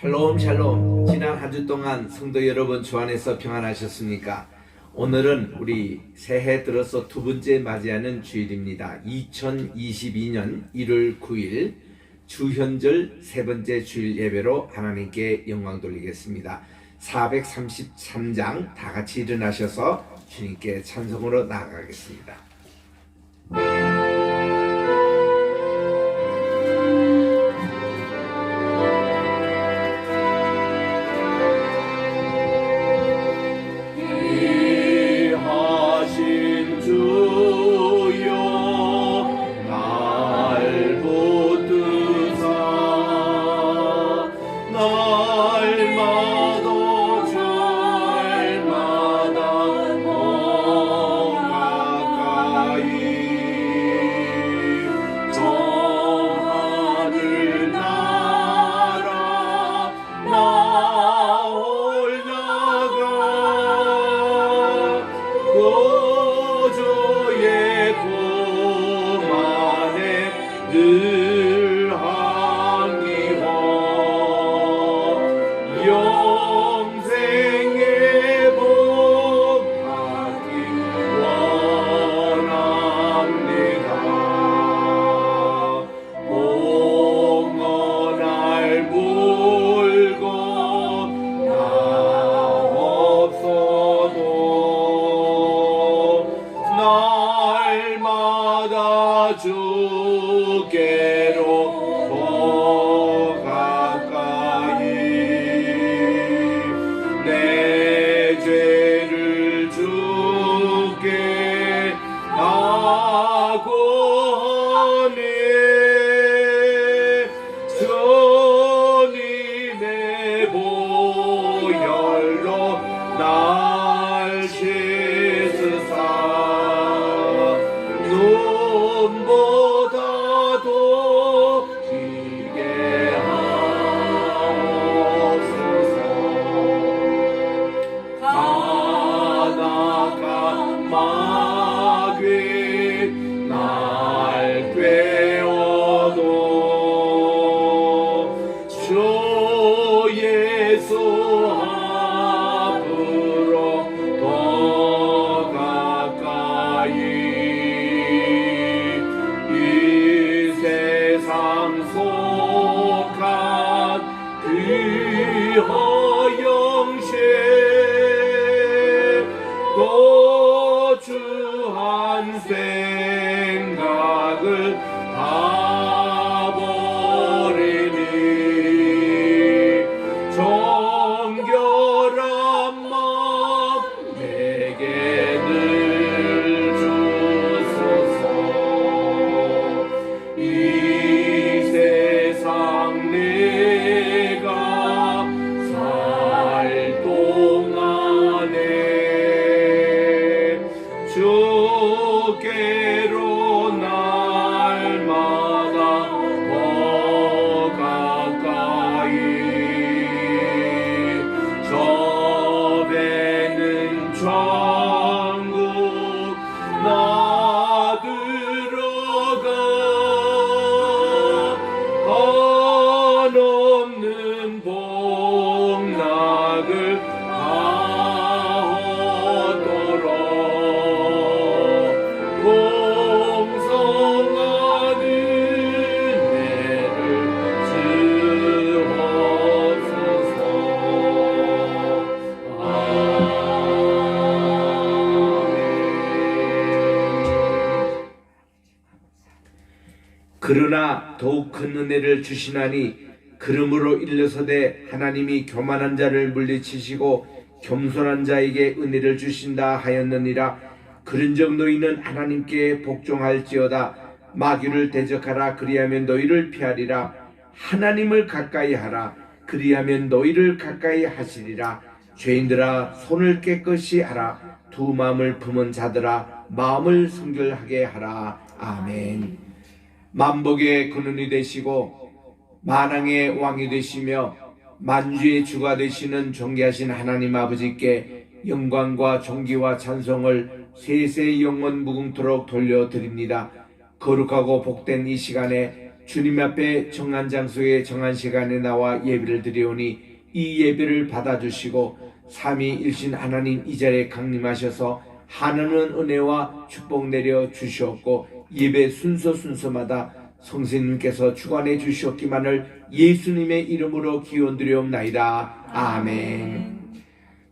샬롬 샬롬. 지난 한 주 동안 성도 여러분 주 안에서 평안하셨습니까? 오늘은 우리 새해 들어서 두 번째 맞이하는 주일입니다. 2022년 1월 9일 주현절 세 번째 주일 예배로 하나님께 영광 돌리겠습니다. 433장 다 같이 일어나셔서 주님께 찬송으로 나아가겠습니다. 주께로 더 가까이 내 죄를 주께 하고니 주님의 보혈로 날 씻으사 눈보다도 기게 하옵소서. 가나간 마귀 날 꿰어도 주 예수 앞으로 더 가까이 속한 그 허영신 고주한 생각을 다 버리니 정결한 마음 내게 늘 주소서. 내가 살 동안에 주께로 날마다 더 가까이 저 배는 천국 나 들어가 없는 복락을 하오도록 풍성한 은혜를 주옵소서. 아멘. 그러나 더욱 큰 은혜를 주시나니 그러므로 일러서되 하나님이 교만한 자를 물리치시고 겸손한 자에게 은혜를 주신다 하였느니라. 그런즉 너희는 하나님께 복종할지어다. 마귀를 대적하라. 그리하면 너희를 피하리라. 하나님을 가까이 하라. 그리하면 너희를 가까이 하시리라. 죄인들아 손을 깨끗이 하라. 두 마음을 품은 자들아 마음을 순결하게 하라. 아멘. 만복의 근원이 되시고 만왕의 왕이 되시며 만주의 주가 되시는 존귀하신 하나님 아버지께 영광과 존귀와 찬송을 세세 영원 무궁토록 돌려드립니다. 거룩하고 복된 이 시간에 주님 앞에 정한 장소에 정한 시간에 나와 예배를 드리오니 이 예배를 받아주시고 삼위일신 하나님 이 자리에 강림하셔서 하나는 은혜와 축복 내려 주시옵고 예배 순서마다 성신님께서 주관해 주시옵기만을 예수님의 이름으로 기원드리옵나이다. 아멘.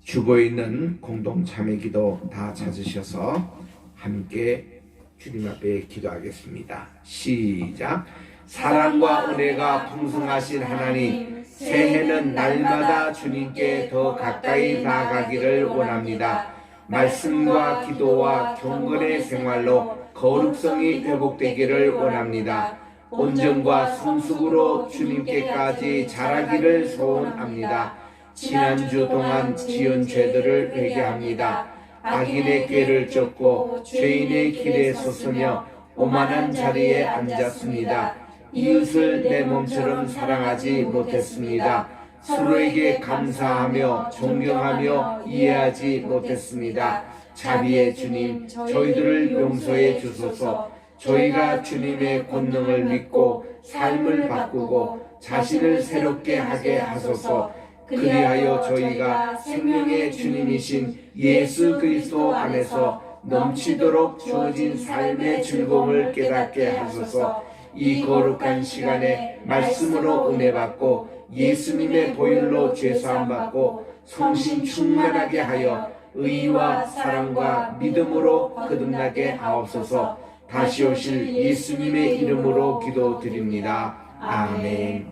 주보에 있는 공동 참회기도 다 찾으셔서 함께 주님 앞에 기도하겠습니다. 시작. 사랑과 은혜가 풍성하신 하나님, 새해는 날마다 주님께 더 가까이 나아가기를 원합니다. 말씀과 기도와 경건의 생활로 거룩성이 회복되기를 원합니다. 온전과 성숙으로 주님께까지 자라기를 소원합니다. 지난주 동안 지은 죄들을 회개합니다. 악인의 꾀를 쫓고 죄인의 길에 섰으며 오만한 자리에 앉았습니다. 이웃을 내 몸처럼 사랑하지 못했습니다. 서로에게 감사하며 존경하며 이해하지 못했습니다. 자비의 주님, 저희들을 용서해 주소서. 저희가 주님의 권능을 믿고 삶을 바꾸고 자신을 새롭게 하게 하소서. 그리하여 저희가 생명의 주님이신 예수 그리스도 안에서 넘치도록 주어진 삶의 즐거움을 깨닫게 하소서. 이 거룩한 시간에 말씀으로 은혜 받고 예수님의 보혈로 죄사함 받고 성신 충만하게 하여 의와 사랑과 믿음으로 거듭나게 하옵소서. 다시 오실 예수님의 이름으로 기도드립니다. 아멘.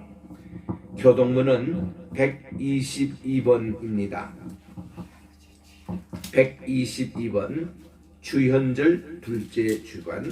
교동문은 122번입니다. 122번 주현절 둘째 주간.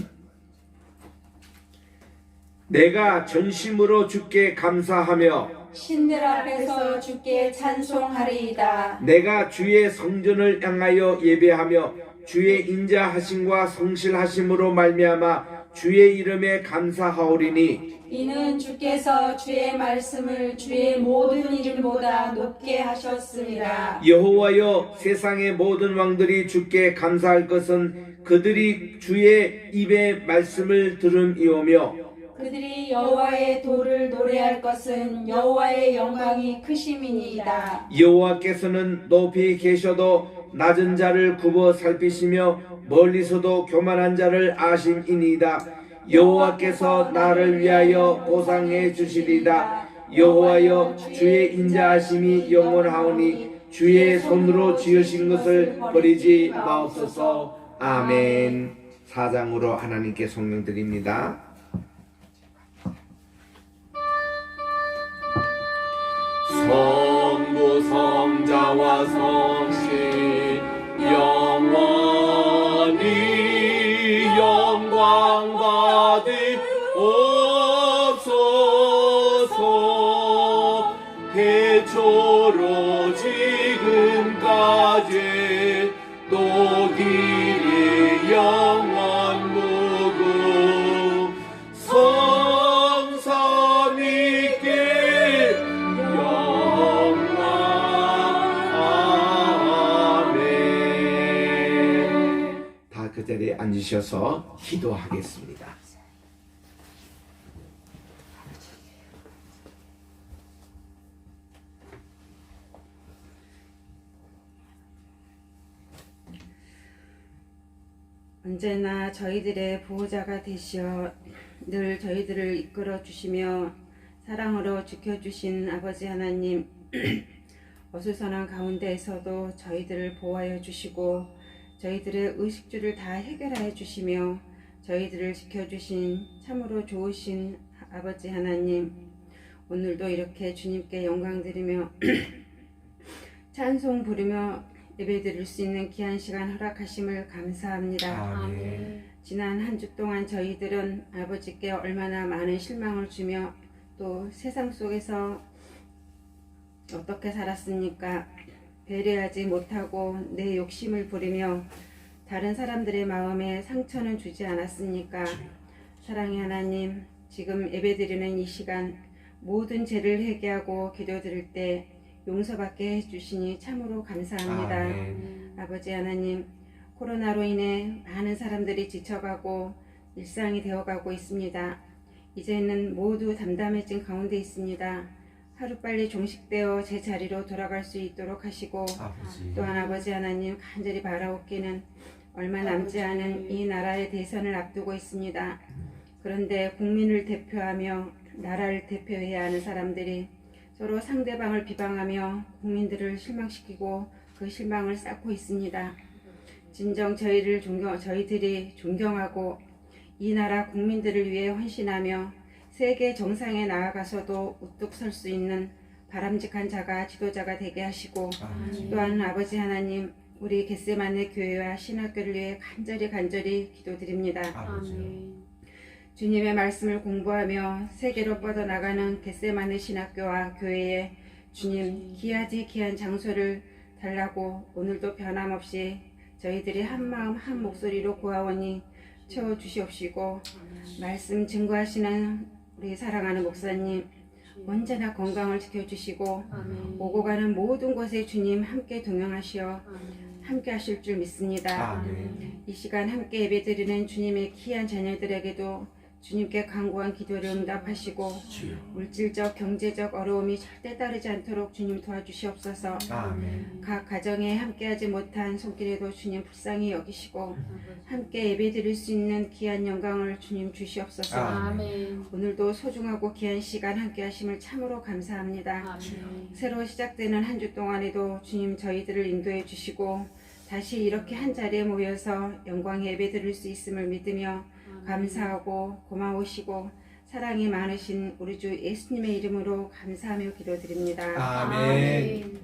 내가 전심으로 주께 감사하며 신들 앞에서 주께 찬송하리이다. 내가 주의 성전을 향하여 예배하며 주의 인자하심과 성실하심으로 말미암아 주의 이름에 감사하오리니 이는 주께서 주의 말씀을 주의 모든 이름보다 높게 하셨습니다. 여호와여, 세상의 모든 왕들이 주께 감사할 것은 그들이 주의 입의 말씀을 들음이오며 그들이 여호와의 도를 노래할 것은 여호와의 영광이 크심이니이다. 여호와께서는 높이 계셔도 낮은 자를 굽어 살피시며 멀리서도 교만한 자를 아심이니이다. 여호와께서 나를 위하여 보상해 주시리이다. 여호와여, 주의 인자하심이 영원하오니 주의 손으로 지으신 것을 버리지 마옵소서. 아멘. 사장으로 하나님께 성명드립니다. 성부 성자와 성신 영원히 영광 받으옵소서. 태초로 지금까지 또 길이 영원 무궁 성삼위께 영광. 아멘. 다 그 자리에 앉으셔서 기도하겠습니다. 언제나 저희들의 보호자가 되시어 늘 저희들을 이끌어 주시며 사랑으로 지켜주신 아버지 하나님, 어수선한 가운데에서도 저희들을 보호하여 주시고 저희들의 의식주를 다 해결하여 주시며 저희들을 지켜주신 참으로 좋으신 아버지 하나님, 오늘도 이렇게 주님께 영광 드리며 찬송 부르며 예배 드릴 수 있는 귀한 시간 허락하심을 감사합니다. 아멘. 지난 한 주 동안 저희들은 아버지께 얼마나 많은 실망을 주며 또 세상 속에서 어떻게 살았습니까? 배려하지 못하고 내 욕심을 부리며 다른 사람들의 마음에 상처는 주지 않았습니까? 사랑의 하나님, 지금 예배드리는 이 시간 모든 죄를 회개하고 기도드릴 때 용서받게 해주시니 참으로 감사합니다. 아멘. 아버지 하나님, 코로나로 인해 많은 사람들이 지쳐가고 일상이 되어가고 있습니다. 이제는 모두 담담해진 가운데 있습니다. 하루빨리 종식되어 제 자리로 돌아갈 수 있도록 하시고 아버지. 또한 아버지 하나님 간절히 바라옵기는 얼마 남지 않은 이 나라의 대선을 앞두고 있습니다. 그런데 국민을 대표하며 나라를 대표해야 하는 사람들이 서로 상대방을 비방하며 국민들을 실망시키고 그 실망을 쌓고 있습니다. 진정 저희들이 존경하고 이 나라 국민들을 위해 헌신하며 세계 정상에 나아가서도 우뚝 설 수 있는 바람직한 자가 지도자가 되게 하시고 또한 아버지 하나님 우리 겟세마네 교회와 신학교를 위해 간절히 기도드립니다. 주님의 말씀을 공부하며 세계로 뻗어나가는 겟세마네 신학교와 교회에 주님 귀하디 귀한 장소를 달라고 오늘도 변함없이 저희들이 한마음 한 목소리로 구하오니 채워주시옵시고 말씀 증거하시는 우리 사랑하는 목사님 언제나 건강을 지켜주시고 오고 가는 모든 곳에 주님 함께 동행하시어 함께 하실 줄 믿습니다. 이 시간 함께 예배드리는 주님의 귀한 자녀들에게도 주님께 간구한 기도를 응답하시고 물질적 경제적 어려움이 절대 따르지 않도록 주님 도와주시옵소서. 각 가정에 함께하지 못한 손길에도 주님 불쌍히 여기시고 함께 예배드릴 수 있는 귀한 영광을 주님 주시옵소서. 오늘도 소중하고 귀한 시간 함께 하심을 참으로 감사합니다. 새로 시작되는 한 주 동안에도 주님 저희들을 인도해 주시고 다시 이렇게 한 자리에 모여서 영광의 예배 드릴 수 있음을 믿으며 감사하고 고마우시고 사랑이 많으신 우리 주 예수님의 이름으로 감사하며 기도드립니다. 아멘.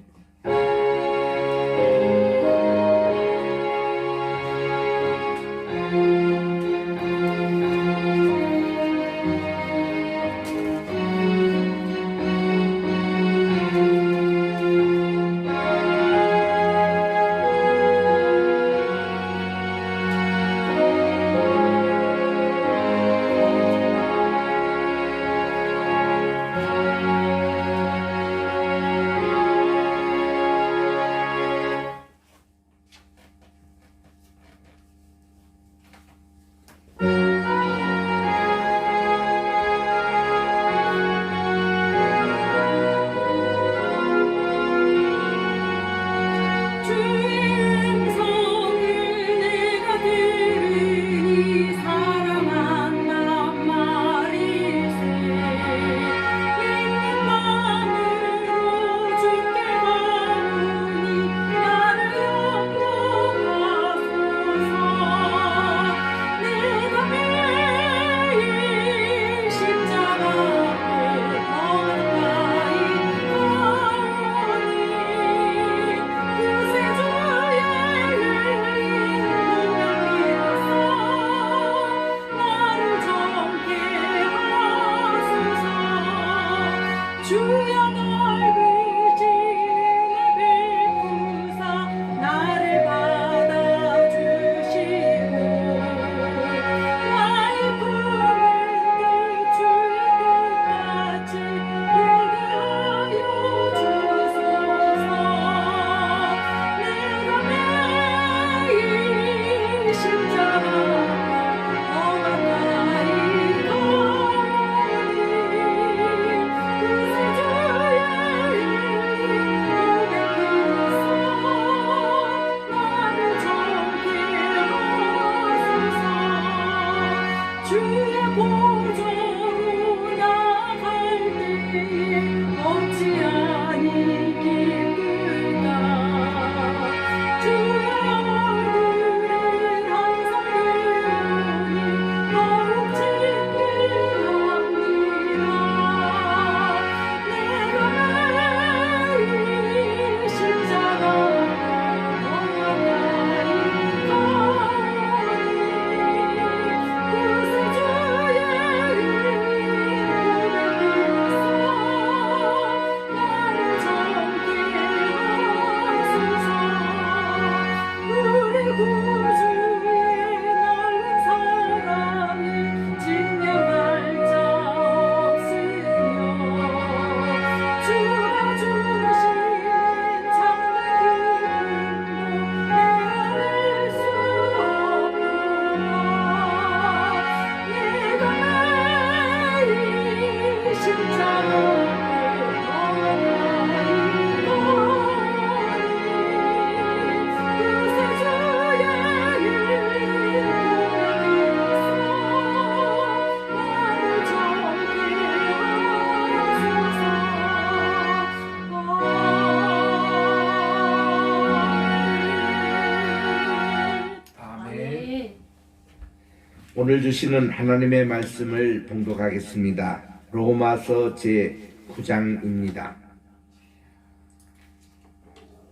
오늘 주시는 하나님의 말씀을 봉독하겠습니다. 로마서 제9장입니다.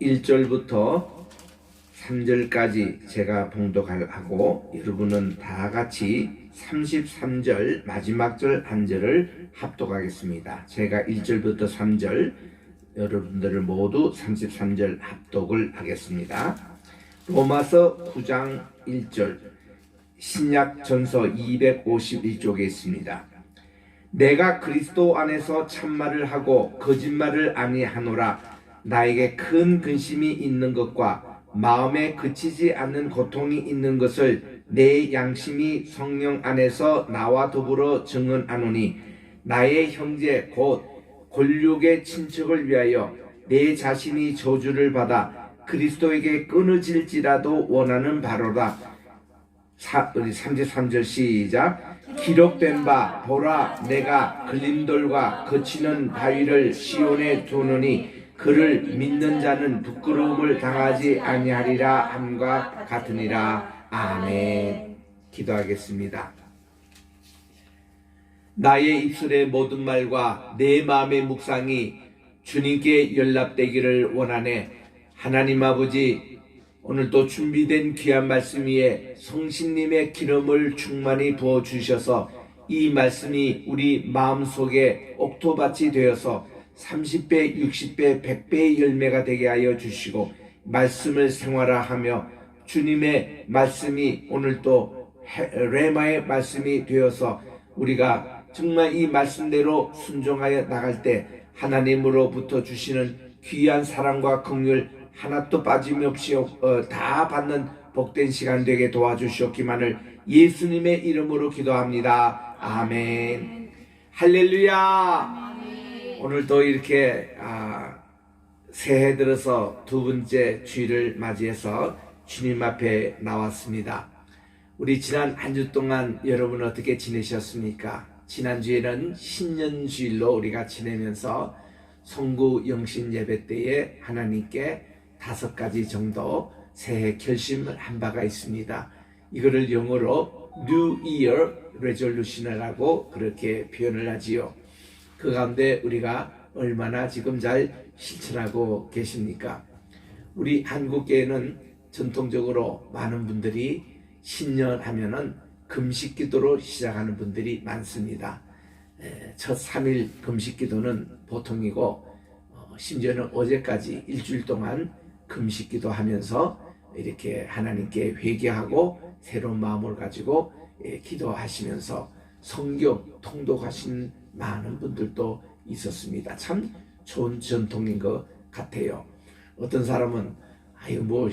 1절부터 3절까지 제가 봉독하고 여러분은 다 같이 33절 마지막 절 한 절을 합독하겠습니다. 제가 1절부터 3절, 여러분들을 모두 33절 합독을 하겠습니다. 로마서 9장 1절, 신약 전서 251쪽에 있습니다. 내가 그리스도 안에서 참말을 하고 거짓말을 아니하노라. 나에게 큰 근심이 있는 것과 마음에 그치지 않는 고통이 있는 것을 내 양심이 성령 안에서 나와 더불어 증언하노니, 나의 형제 곧 골육의 친척을 위하여 내 자신이 저주를 받아 그리스도에게 끊어질지라도 원하는 바로라. 우리 33절 시작. 기록된 바 보라, 내가 걸림돌과 거치는 바위를 시온에 두노니 그를 믿는 자는 부끄러움을 당하지 아니하리라 함과 같으니라. 아멘. 기도하겠습니다. 나의 입술의 모든 말과 내 마음의 묵상이 주님께 연락되기를 원하네. 하나님 아버지, 오늘도 준비된 귀한 말씀 위에 성신님의 기름을 충만히 부어주셔서 이 말씀이 우리 마음속에 옥토밭이 되어서 30배, 60배, 100배의 열매가 되게 하여 주시고 말씀을 생활화하며 주님의 말씀이 오늘도 레마의 말씀이 되어서 우리가 정말 이 말씀대로 순종하여 나갈 때 하나님으로부터 주시는 귀한 사랑과 긍휼 하나도 빠짐없이 다 받는 복된 시간 되게 도와주시옵기만을 예수님의 이름으로 기도합니다. 아멘. 할렐루야. 오늘도 이렇게 새해 들어서 두 번째 주일을 맞이해서 주님 앞에 나왔습니다. 우리 지난 한 주 동안 여러분 어떻게 지내셨습니까? 지난주에는 신년주일로 우리가 지내면서 송구 영신 예배 때에 하나님께 5가지 정도 새해 결심을 한 바가 있습니다. 이거를 영어로 New Year Resolution이라고 그렇게 표현을 하지요. 그 가운데 우리가 얼마나 지금 잘 실천하고 계십니까? 우리 한국계에는 전통적으로 많은 분들이 신년 하면은 금식 기도로 시작하는 분들이 많습니다. 첫 3일 금식 기도는 보통이고 심지어는 어제까지 일주일 동안 금식 기도하면서 이렇게 하나님께 회개하고 새로운 마음을 가지고 기도하시면서 성경 통독하신 많은 분들도 있었습니다. 참 좋은 전통인 것 같아요. 어떤 사람은 뭐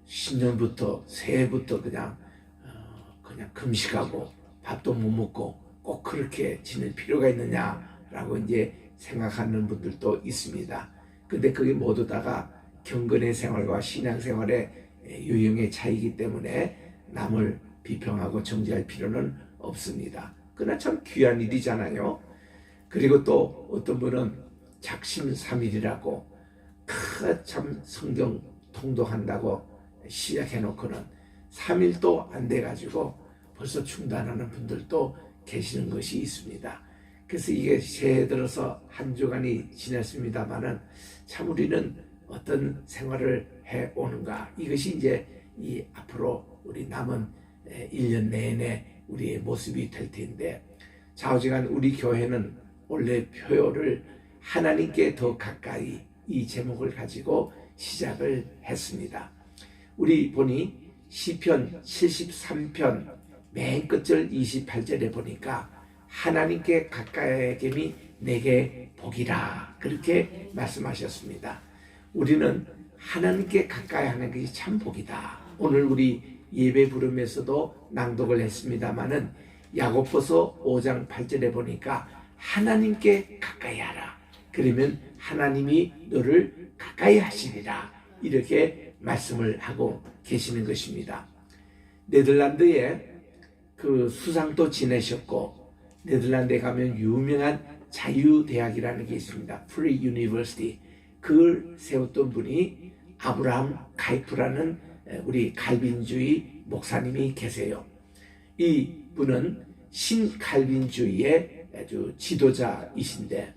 신년부터 새해부터 그냥 금식하고 밥도 못 먹고 꼭 그렇게 지낼 필요가 있느냐라고 이제 생각하는 분들도 있습니다. 근데 그게 모두 다가 경건의 생활과 신앙생활의 유형의 차이이기 때문에 남을 비평하고 정죄할 필요는 없습니다. 그러나 참 귀한 일이잖아요. 그리고 또 어떤 분은 작심삼일이라고 참 성경 통독한다고 시작해놓고는 3일도 안 돼가지고 벌써 중단하는 분들도 계시는 것이 있습니다. 그래서 이게 새해 들어서 한 주간이 지났습니다마는 참 우리는 어떤 생활을 해오는가, 이것이 이제 이 앞으로 우리 남은 1년 내내 우리의 모습이 될 텐데, 좌우지간 우리 교회는 원래 표어를 하나님께 더 가까이, 이 제목을 가지고 시작을 했습니다. 우리 보니 시편 73편 맨 끝절 28절에 보니까 하나님께 가까이 됨이 내게 복이라, 그렇게 말씀하셨습니다. 우리는 하나님께 가까이 하는 것이 참 복이다. 오늘 우리 예배 부름에서도 낭독을 했습니다마는 야고보서 5장 8절에 보니까 하나님께 가까이 하라. 그러면 하나님이 너를 가까이 하시리라. 이렇게 말씀을 하고 계시는 것입니다. 네덜란드에 그 수상도 지내셨고, 네덜란드에 가면 유명한 자유대학이라는 게 있습니다. Free University. 그걸 세웠던 분이 아브라함 카이프라는 우리 칼빈주의 목사님이 계세요. 이 분은 신칼빈주의의 아주 지도자이신데,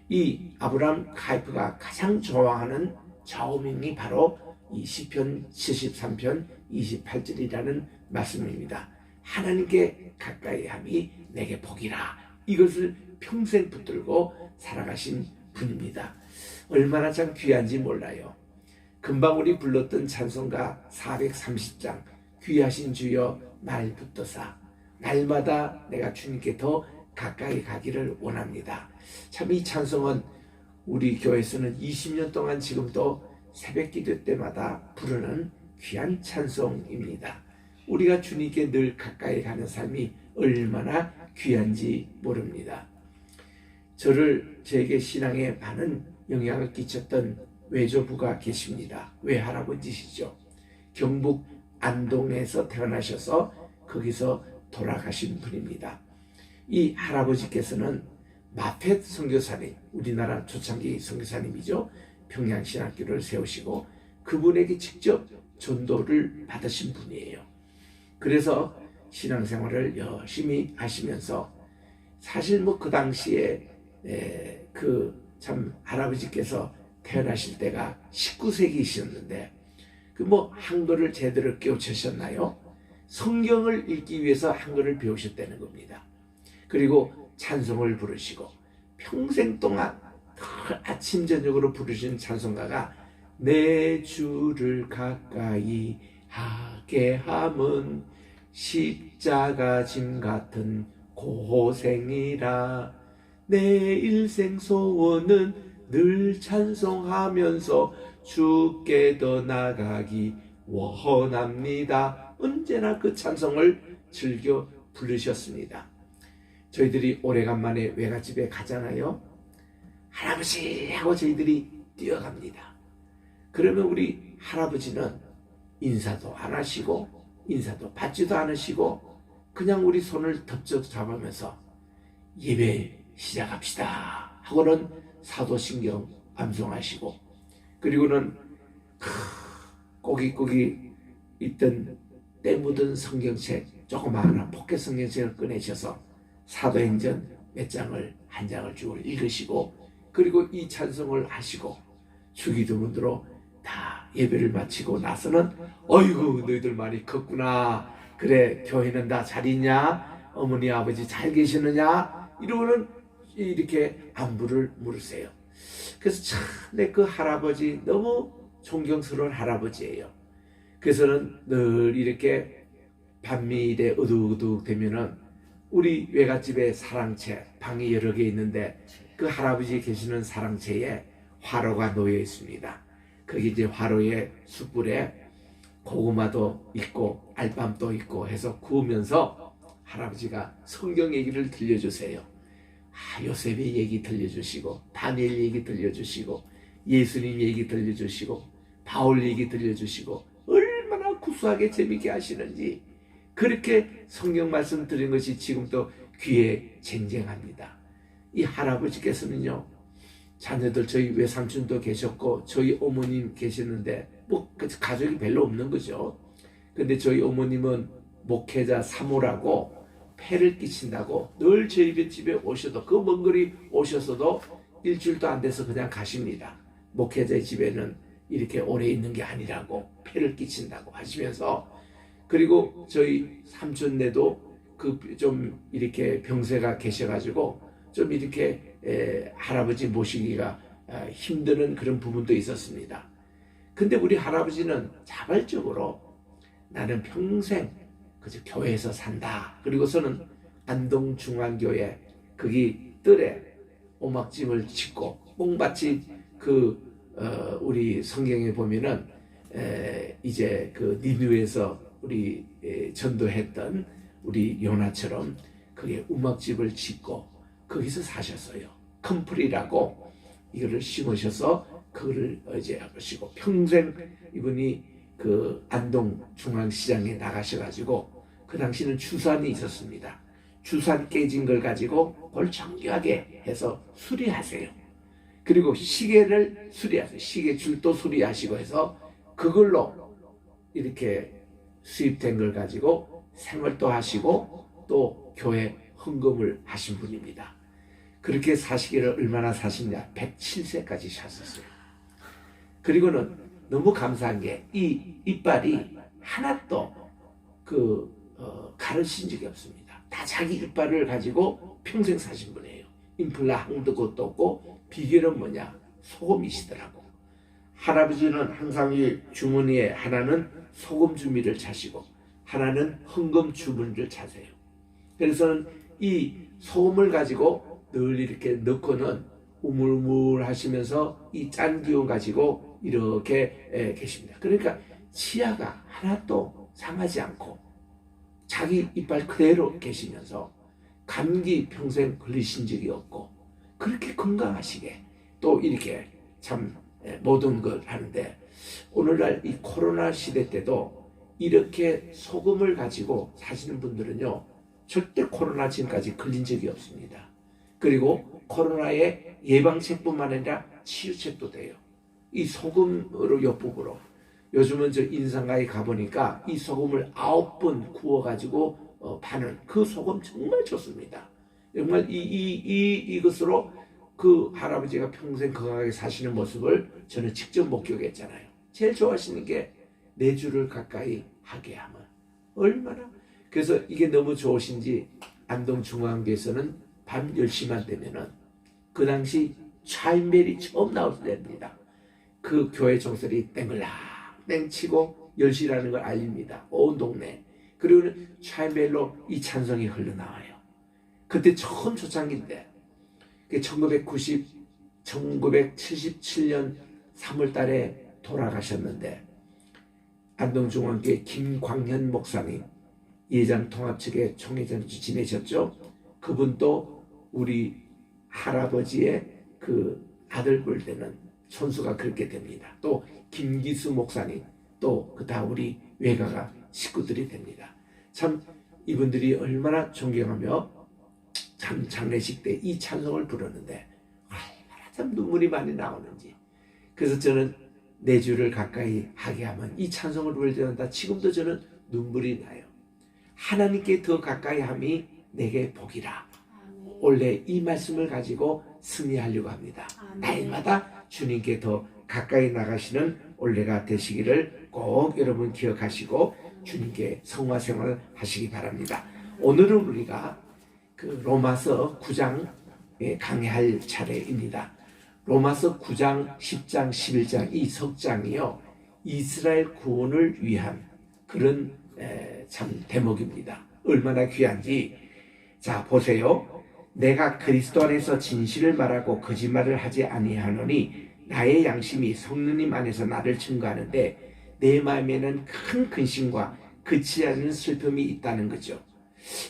이 아브라함 카이프가 가장 좋아하는 좌우명이 바로 이 시편 73편 28절이라는 말씀입니다. 하나님께 가까이 함이 내게 복이라. 이것을 평생 붙들고 살아가신 분입니다. 얼마나 참 귀한지 몰라요. 금방 우리 불렀던 찬송가 430장 귀하신 주여 날 붙드사, 날마다 내가 주님께 더 가까이 가기를 원합니다. 참 이 찬송은 우리 교회에서는 20년 동안 지금도 새벽 기도 때마다 부르는 귀한 찬송입니다. 우리가 주님께 늘 가까이 가는 삶이 얼마나 귀한지 모릅니다. 저에게 신앙에 많은 영향을 끼쳤던 외조부가 계십니다. 외할아버지시죠. 경북 안동에서 태어나셔서 거기서 돌아가신 분입니다. 이 할아버지께서는 마펫 선교사님, 우리나라 초창기 선교사님이죠. 평양신학교를 세우시고 그분에게 직접 전도를 받으신 분이에요. 그래서 신앙생활을 열심히 하시면서 사실 뭐 그 당시에 참 할아버지께서 태어나실 때가 19세기이셨는데 그 뭐 한글을 제대로 깨우치셨나요? 성경을 읽기 위해서 한글을 배우셨다는 겁니다. 그리고 찬송을 부르시고 평생 동안 아침 저녁으로 부르신 찬송가가 내 주를 가까이 하게 함은 십자가 짐 같은 고생이라 내 일생 소원은 늘 찬송하면서 주께 더 나가기 원합니다. 언제나 그 찬송을 즐겨 부르셨습니다. 저희들이 오래간만에 외갓집에 가잖아요. 할아버지 하고 저희들이 뛰어갑니다. 그러면 우리 할아버지는 인사도 안 하시고 인사도 받지도 않으시고 그냥 우리 손을 덥적 잡으면서 예배 시작합시다 하고는 사도신경 암송하시고 그리고는 꼬깃꼬깃 있던 때 묻은 성경책 조그마한 포켓 성경책을 꺼내셔서 사도행전 한 장을 쭉 읽으시고 그리고 이 찬송을 하시고 주기도문으로 다 예배를 마치고 나서는 어이구 너희들 많이 컸구나. 그래 교회는 다 잘 있냐? 어머니 아버지 잘 계시느냐? 이러고는 이렇게 안부를 물으세요. 그래서 참 내 그 할아버지 너무 존경스러운 할아버지예요. 그래서는 늘 이렇게 밤밀에 어둑어둑 되면은 우리 외갓집에 사랑채 방이 여러 개 있는데 그 할아버지 계시는 사랑채에 화로가 놓여 있습니다. 거기 이제 화로에 숯불에 고구마도 있고 알밤도 있고 해서 구우면서 할아버지가 성경 얘기를 들려주세요. 요셉의 얘기 들려주시고 다니엘 얘기 들려주시고 예수님 얘기 들려주시고 바울 얘기 들려주시고 얼마나 구수하게 재밌게 하시는지 그렇게 성경 말씀 드린 것이 지금도 귀에 쟁쟁합니다. 이 할아버지께서는요 자녀들 저희 외삼촌도 계셨고 저희 어머님 계셨는데 뭐 가족이 별로 없는 거죠. 근데 저희 어머님은 목회자 사모라고 폐를 끼친다고 늘 저희 집에 오셔도 그 먼 거리 오셔서도 일주일도 안 돼서 그냥 가십니다. 목회자의 집에는 이렇게 오래 있는 게 아니라고 폐를 끼친다고 하시면서 그리고 저희 삼촌네도 그 좀 이렇게 병세가 계셔가지고 좀 이렇게 할아버지 모시기가 힘드는 그런 부분도 있었습니다. 근데 우리 할아버지는 자발적으로 나는 평생 그저 교회에서 산다. 그리고서는 안동중앙교회 거기 뜰에 오막집을 짓고 뽕밭이 우리 성경에 보면은 이제 그 니누에서 우리 전도했던 우리 요나처럼 거기에 우막집을 짓고 거기서 사셨어요. 컴플이라고 이거를 심으셔서 그거를 이제 하시고 평생 이분이 그 안동 중앙시장에 나가셔가지고 그 당시는 주산이 있었습니다. 주산 깨진 걸 가지고 그걸 정교하게 해서 수리하세요. 그리고 시계를 수리하세요. 시계 줄도 수리하시고 해서 그걸로 이렇게 수입된 걸 가지고 생활도 하시고 또 교회 헌금을 하신 분입니다. 그렇게 사시기를 얼마나 사셨냐? 107세까지 사셨어요. 그리고는 너무 감사한 게 이 이빨이 하나도 가르친 적이 없습니다. 다 자기 이빨을 가지고 평생 사신 분이에요. 임플라 한도 것도 없고 비결은 뭐냐? 소금이시더라고. 할아버지는 항상 이 주머니에 하나는 소금 주미를 차시고 하나는 헌금 주머니를 차세요. 그래서 이 소금을 가지고 늘 이렇게 넣고는 우물우물 하시면서 이 짠 기운 가지고 이렇게 계십니다. 그러니까 치아가 하나도 상하지 않고 자기 이빨 그대로 계시면서 감기 평생 걸리신 적이 없고 그렇게 건강하시게 또 이렇게 참 모든 걸 하는데 오늘날 이 코로나 시대 때도 이렇게 소금을 가지고 사시는 분들은요 절대 코로나 지금까지 걸린 적이 없습니다. 그리고 코로나의 예방책뿐만 아니라 치유책도 돼요. 이 소금으로 옆부분으로 요즘은 저 인상가에 가보니까 이 소금을 9번 구워가지고 파는 그 소금 정말 좋습니다. 정말 이것으로 그 할아버지가 평생 건강하게 사시는 모습을 저는 직접 목격했잖아요. 제일 좋아하시는 게 내주를 가까이 하게 하면 얼마나 그래서 이게 너무 좋으신지 안동중앙교에서는 밤 10시만 되면은 그 당시 차인벨이 처음 나올 때입니다. 그 교회 종소리 땡글랑 땡치고 10시라는 걸 알립니다. 온 동네. 그리고는 차인벨로 이 찬송이 흘러나와요. 그때 처음 초창기인데 1977년 3월 달에 돌아가셨는데 안동중앙교회 김광현 목사님 예장통합 측의 총회장 지내셨죠. 그분도 우리 할아버지의 그 아들 볼 때는 손수가 그렇게 됩니다. 또 김기수 목사님 또 다 우리 외가가 식구들이 됩니다. 참 이분들이 얼마나 존경하며 참 장례식 때 이 찬송을 부르는데 얼마나 참 눈물이 많이 나오는지. 그래서 저는 내 주를 가까이 하게 하면 이 찬송을 부를 때마다 지금도 저는 눈물이 나요. 하나님께 더 가까이 함이 내게 복이라. 원래 이 말씀을 가지고 승리하려고 합니다. 날마다 주님께 더 가까이 나가시는 올해가 되시기를 꼭 여러분 기억하시고 주님께 성화 생활을 하시기 바랍니다. 오늘은 우리가 그 로마서 9장에 강의할 차례입니다. 로마서 9장, 10장, 11장 이 석장이요 이스라엘 구원을 위한 그런 참 대목입니다. 얼마나 귀한지. 자 보세요. 내가 그리스도 안에서 진실을 말하고 거짓말을 하지 아니하노니 나의 양심이 성령님 안에서 나를 증거하는데 내 마음에는 큰 근심과 그치지 않는 슬픔이 있다는 거죠.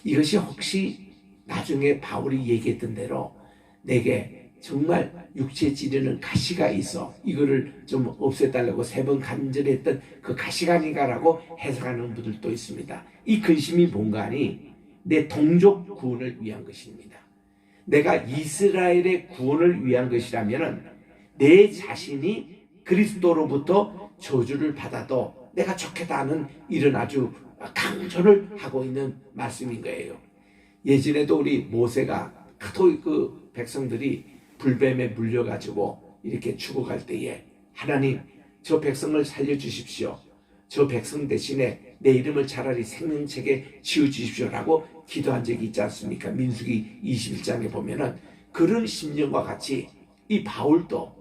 이것이 혹시 나중에 바울이 얘기했던 대로 내게 정말 육체 찌르는 가시가 있어 이거를 좀 없애달라고 3번 간절했던 그 가시가 아닌가라고 해석하는 분들도 있습니다. 이 근심이 뭔가 하니 내 동족 구원을 위한 것입니다. 내가 이스라엘의 구원을 위한 것이라면 내 자신이 그리스도로부터 저주를 받아도 내가 좋겠다 하는 이런 아주 강조를 하고 있는 말씀인 거예요. 예전에도 우리 모세가 그 백성들이 불뱀에 물려가지고 이렇게 죽어갈 때에 하나님 저 백성을 살려주십시오. 저 백성 대신에 내 이름을 차라리 생명책에 지어주십시오라고 기도한 적이 있지 않습니까? 민수기 21장에 보면은 그런 심정과 같이 이 바울도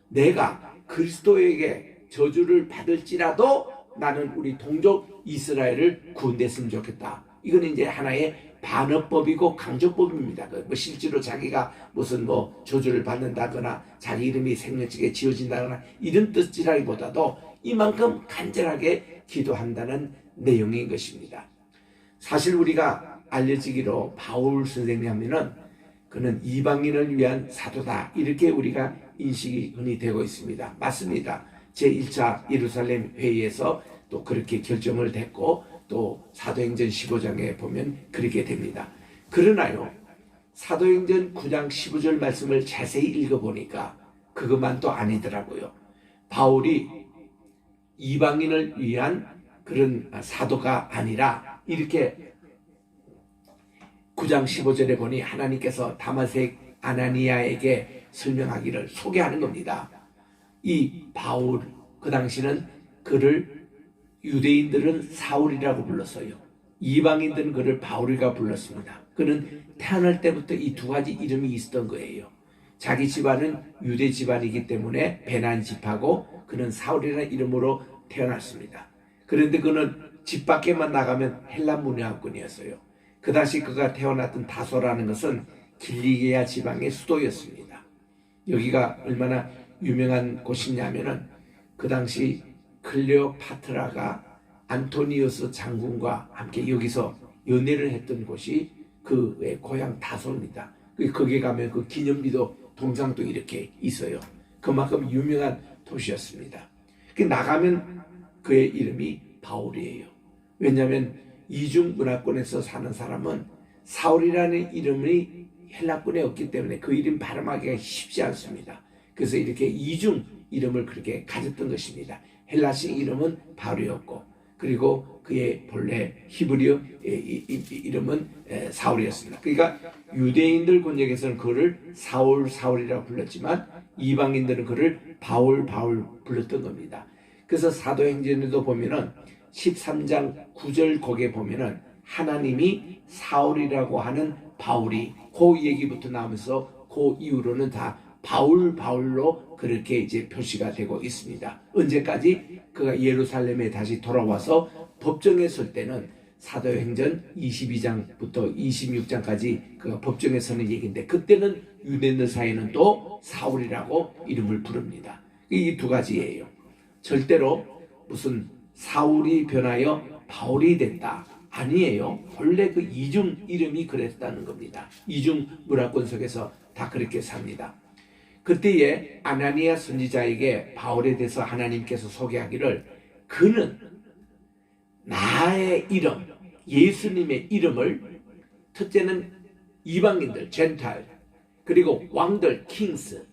내가 그리스도에게 저주를 받을지라도 나는 우리 동족 이스라엘을 구원됐으면 좋겠다. 이건 이제 하나의 반어법이고 강조법입니다. 뭐 실제로 자기가 무슨 뭐 저주를 받는다거나 자기 이름이 생명책에 지어진다거나 이런 뜻이라기보다도 이만큼 간절하게 기도한다는 내용인 것입니다. 사실 우리가 알려지기로 바울 선생님 하면은 그는 이방인을 위한 사도다 이렇게 우리가 인식이 흔히 되고 있습니다. 맞습니다. 제1차 예루살렘 회의에서 또 그렇게 결정을 됐고 또 사도행전 15장에 보면 그렇게 됩니다. 그러나요 사도행전 9장 15절 말씀을 자세히 읽어보니까 그것만 또 아니더라고요. 바울이 이방인을 위한 그런 사도가 아니라 이렇게 9장 15절에 보니 하나님께서 다마색 아나니아에게 설명하기를 소개하는 겁니다. 이 바울, 그 당시는 그를 유대인들은 사울이라고 불렀어요. 이방인들은 그를 바울이라고 불렀습니다. 그는 태어날 때부터 이 두 가지 이름이 있었던 거예요. 자기 집안은 유대 집안이기 때문에 베냐민 집하고 그는 사울이라는 이름으로 태어났습니다. 그런데 그는 집 밖에만 나가면 헬라 문화권이었어요. 그 당시 그가 태어났던 다소라는 것은 길리기아 지방의 수도였습니다. 여기가 얼마나 유명한 곳이냐면은 그 당시 클레오파트라가 안토니우스 장군과 함께 여기서 연애를 했던 곳이 그의 고향 다소입니다. 거기에 가면 그 기념비도 동상도 이렇게 있어요. 그만큼 유명한 도시였습니다. 나가면 그의 이름이 바울이에요. 왜냐하면 이중 문화권에서 사는 사람은 사울이라는 이름이 헬라권에 없기 때문에 그 이름 발음하기가 쉽지 않습니다. 그래서 이렇게 이중 이름을 그렇게 가졌던 것입니다. 헬라식 이름은 바울이었고, 그리고 그의 본래 히브리어 이름은 사울이었습니다. 그러니까 유대인들 권역에서는 그를 사울이라고 불렀지만 이방인들은 그를 바울 불렀던 겁니다. 그래서 사도행전에도 보면은 13장 9절 거기에 보면은 하나님이 사울이라고 하는 바울이 그 얘기부터 나오면서 그 이후로는 다 바울로 그렇게 이제 표시가 되고 있습니다. 언제까지? 그가 예루살렘에 다시 돌아와서 법정에 설 때는 사도행전 22장부터 26장까지 그가 법정에 서는 얘기인데, 그때는 유대인들 사이에는 또 사울이라고 이름을 부릅니다. 이 두 가지예요. 절대로 무슨 사울이 변하여 바울이 됐다, 아니에요. 본래 그 이중 이름이 그랬다는 겁니다. 이중 문화권 속에서 다 그렇게 삽니다. 그때에 아나니아 선지자에게 바울에 대해서 하나님께서 소개하기를, 그는 나의 이름, 예수님의 이름을, 첫째는 이방인들, 젠탈, 그리고 왕들, 킹스,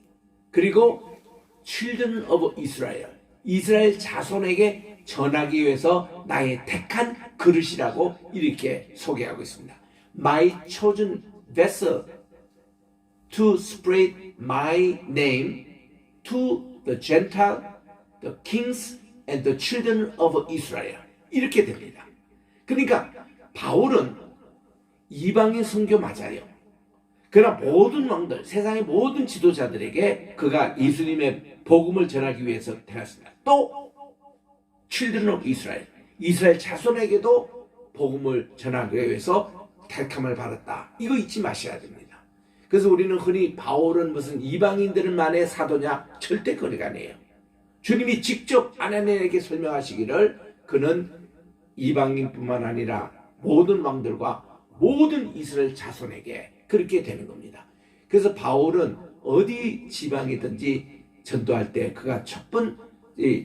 그리고 children of Israel, 이스라엘 자손에게 전하기 위해서 나의 택한 그릇이라고 이렇게 소개하고 있습니다. My chosen vessel to spread my name to the Gentile, the kings, and the children of Israel. 이렇게 됩니다. 그러니까 바울은 이방인 선교 맞아요. 그러나 모든 왕들, 세상의 모든 지도자들에게 그가 예수님의 복음을 전하기 위해서 태어났습니다. 또 children of Israel, 이스라엘 자손에게도 복음을 전하기 위해서 택함을 받았다. 이거 잊지 마셔야 됩니다. 그래서 우리는 흔히 바울은 무슨 이방인들만의 사도냐? 절대 그런 아니에요. 주님이 직접 아나니아에게 설명하시기를 그는 이방인뿐만 아니라 모든 왕들과 모든 이스라엘 자손에게 그렇게 되는 겁니다. 그래서 바울은 어디 지방이든지 전도할 때 그가 첫 번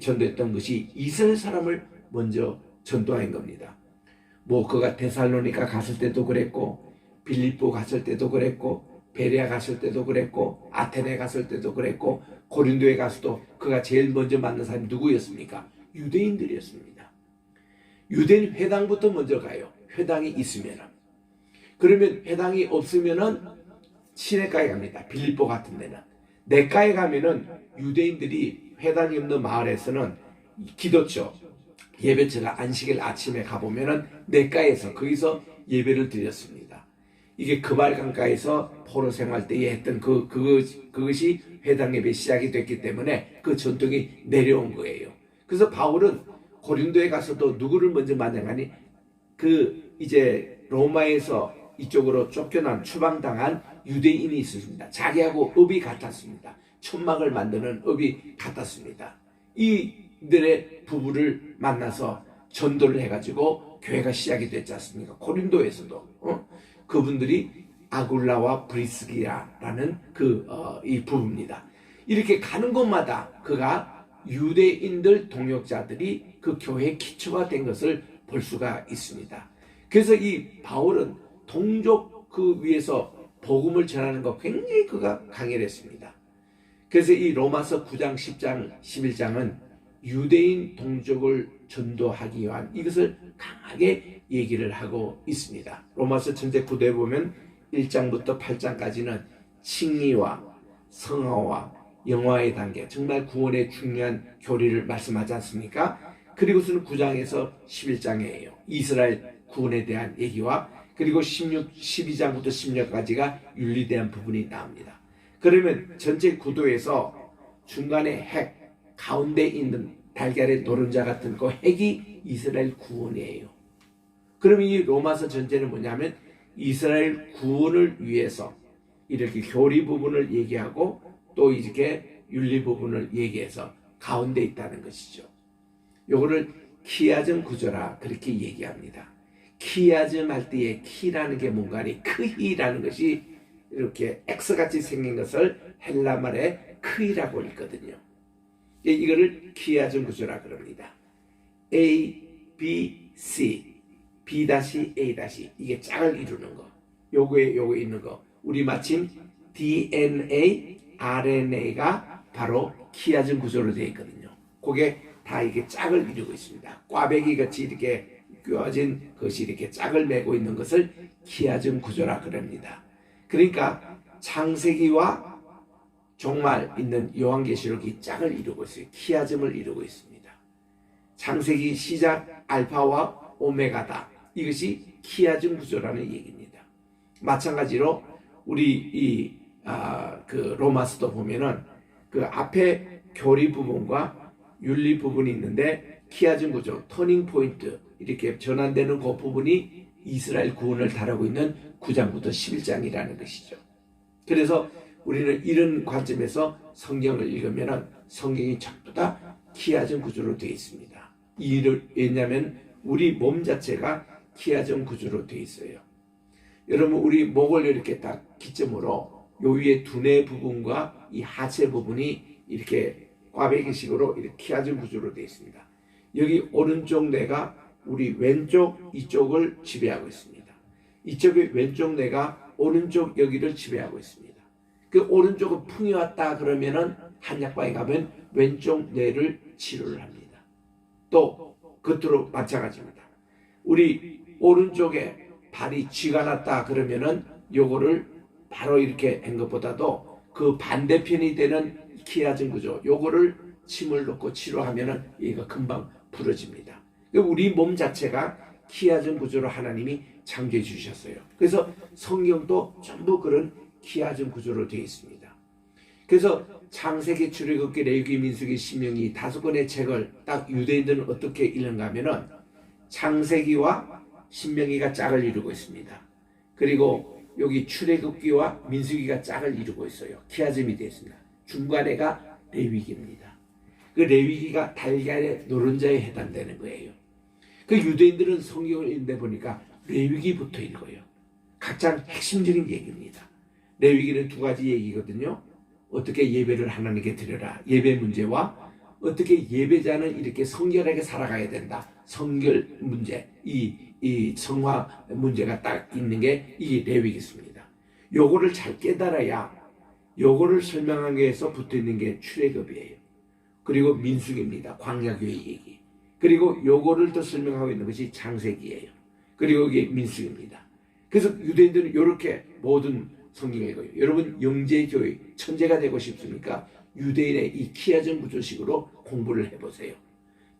전도했던 것이 이스라엘 사람을 먼저 전도한 겁니다. 뭐 그가 데살로니가 갔을 때도 그랬고, 빌립보 갔을 때도 그랬고, 베레아 갔을 때도 그랬고, 아테네 갔을 때도 그랬고, 고린도에 가서도 그가 제일 먼저 만난 사람이 누구였습니까? 유대인들이었습니다. 유대인 회당부터 먼저 가요. 회당이 있으면은. 그러면 회당이 없으면은 시내가에 갑니다. 빌립보 같은 데는. 내가에 가면은 유대인들이 회당이 없는 마을에서는 기도처, 예배처가 안식일 아침에 가보면은 내가에서 거기서 예배를 드렸습니다. 이게 그발강가에서 포로 생활 때에 했던 그것이 회당 예배 시작이 됐기 때문에 그 전통이 내려온 거예요. 그래서 바울은 고린도에 가서도 누구를 먼저 만나가니 이제 로마에서 이쪽으로 쫓겨난 추방당한 유대인이 있었습니다. 자기하고 업이 같았습니다. 천막을 만드는 업이 같았습니다. 이들의 부부를 만나서 전도를 해가지고 교회가 시작이 됐지 않습니까? 고린도에서도 그분들이 아굴라와 브리스기라라는 이 부부입니다. 이렇게 가는 곳마다 그가 유대인들 동역자들이 그 교회의 기초가 된 것을 볼 수가 있습니다. 그래서 이 바울은 동족 그 위에서 복음을 전하는 것 굉장히 그가 강렬했습니다. 그래서 이 로마서 9장, 10장, 11장은 유대인 동족을 전도하기 위한 이것을 강하게 얘기를 하고 있습니다. 로마서 전체 9대에 보면 1장부터 8장까지는 칭의와 성화와 영화의 단계, 정말 구원의 중요한 교리를 말씀하지 않습니까? 그리고서는 9장에서 11장이에요. 이스라엘 구원에 대한 얘기와 그리고 12장부터 16까지가 윤리에 대한 부분이 나옵니다. 그러면 전체 구도에서 중간에 핵, 가운데 있는 달걀의 노른자 같은 그 핵이 이스라엘 구원이에요. 그러면 이 로마서 전체는 뭐냐면 이스라엘 구원을 위해서 이렇게 교리 부분을 얘기하고 또 이렇게 윤리 부분을 얘기해서 가운데 있다는 것이죠. 요거를 키아즘 구조라 그렇게 얘기합니다. 키아즘 할 때의 키라는 게 뭔가니 크히라는 것이 이렇게 X같이 생긴 것을 헬라 말에 크히라고 읽거든요. 이거를 키아즘 구조라 그럽니다. A, B, C, B-A- 이게 짝을 이루는 거. 요거에 있는 거. 우리 마침 DNA, RNA가 바로 키아즘 구조로 되어 있거든요. 그게 다 이게 짝을 이루고 있습니다. 꽈배기 같이 이렇게 꿰어진 것이 이렇게 짝을 메고 있는 것을 키아즘 구조라 그럽니다. 그러니까 창세기와 종말 있는 요한계시록이 짝을 이루고 있어요. 키아즘을 이루고 있습니다. 창세기 시작 알파와 오메가다. 이것이 키아즘 구조라는 얘기입니다. 마찬가지로 우리 그 로마서도 보면은 그 앞에 교리 부분과 윤리 부분이 있는데 키아즘 구조, 터닝 포인트 이렇게 전환되는 그 부분이 이스라엘 구원을 다루고 있는 9장부터 11장이라는 것이죠. 그래서 우리는 이런 관점에서 성경을 읽으면 성경이 전부 다 키아즘 구조로 되어 있습니다. 왜냐하면 우리 몸 자체가 키아즘 구조로 되어 있어요. 여러분 우리 목을 이렇게 딱 기점으로 요 위에 두뇌 부분과 이 하체 부분이 이렇게 꽈배기식으로 이렇게 키아즘 구조로 되어 있습니다. 여기 오른쪽 뇌가 우리 왼쪽 이쪽을 지배하고 있습니다. 이쪽의 왼쪽 뇌가 오른쪽 여기를 지배하고 있습니다. 그 오른쪽은 풍이 왔다 그러면은 한약방에 가면 왼쪽 뇌를 치료를 합니다. 또 겉으로 마찬가지입니다. 우리 오른쪽에 발이 쥐가 났다 그러면은 요거를 바로 이렇게 한 것보다도 그 반대편이 되는 키아즘 구조 요거를 침을 놓고 치료하면은 얘가 금방 부러집니다. 우리 몸 자체가 키아즘 구조로 하나님이 창조해 주셨어요. 그래서 성경도 전부 그런 키아즘 구조로 되어 있습니다. 그래서 창세기, 출애굽기, 레위기, 민수기, 신명기 5권의 책을 딱 유대인들은 어떻게 읽는가 하면은 창세기와 신명기가 짝을 이루고 있습니다. 그리고 여기 출애굽기와 민수기가 짝을 이루고 있어요. 키아즘이 되어 있습니다. 중간에가 레위기입니다. 그 레위기가 달걀의 노른자에 해당되는 거예요. 그 유대인들은 성경을 읽다 보니까 레위기부터 읽어요. 가장 핵심적인 얘기입니다. 레위기는 2가지 얘기거든요. 어떻게 예배를 하나님께 드려라. 예배 문제와 어떻게 예배자는 이렇게 성결하게 살아가야 된다. 성결 문제, 이 성화 문제가 딱 있는 게 이 레위기입니다. 요거를 잘 깨달아야 요거를 설명하기 위해서 붙어 있는 게 출애굽이에요. 그리고 민수기입니다. 광야교회 얘기. 그리고 요거를 더 설명하고 있는 것이 창세기예요. 그리고 이게 민수기입니다. 그래서 유대인들은 이렇게 모든 성경을 읽어요. 여러분 영재교회 천재가 되고 싶습니까? 유대인의 이 키아즘 구조식으로 공부를 해보세요.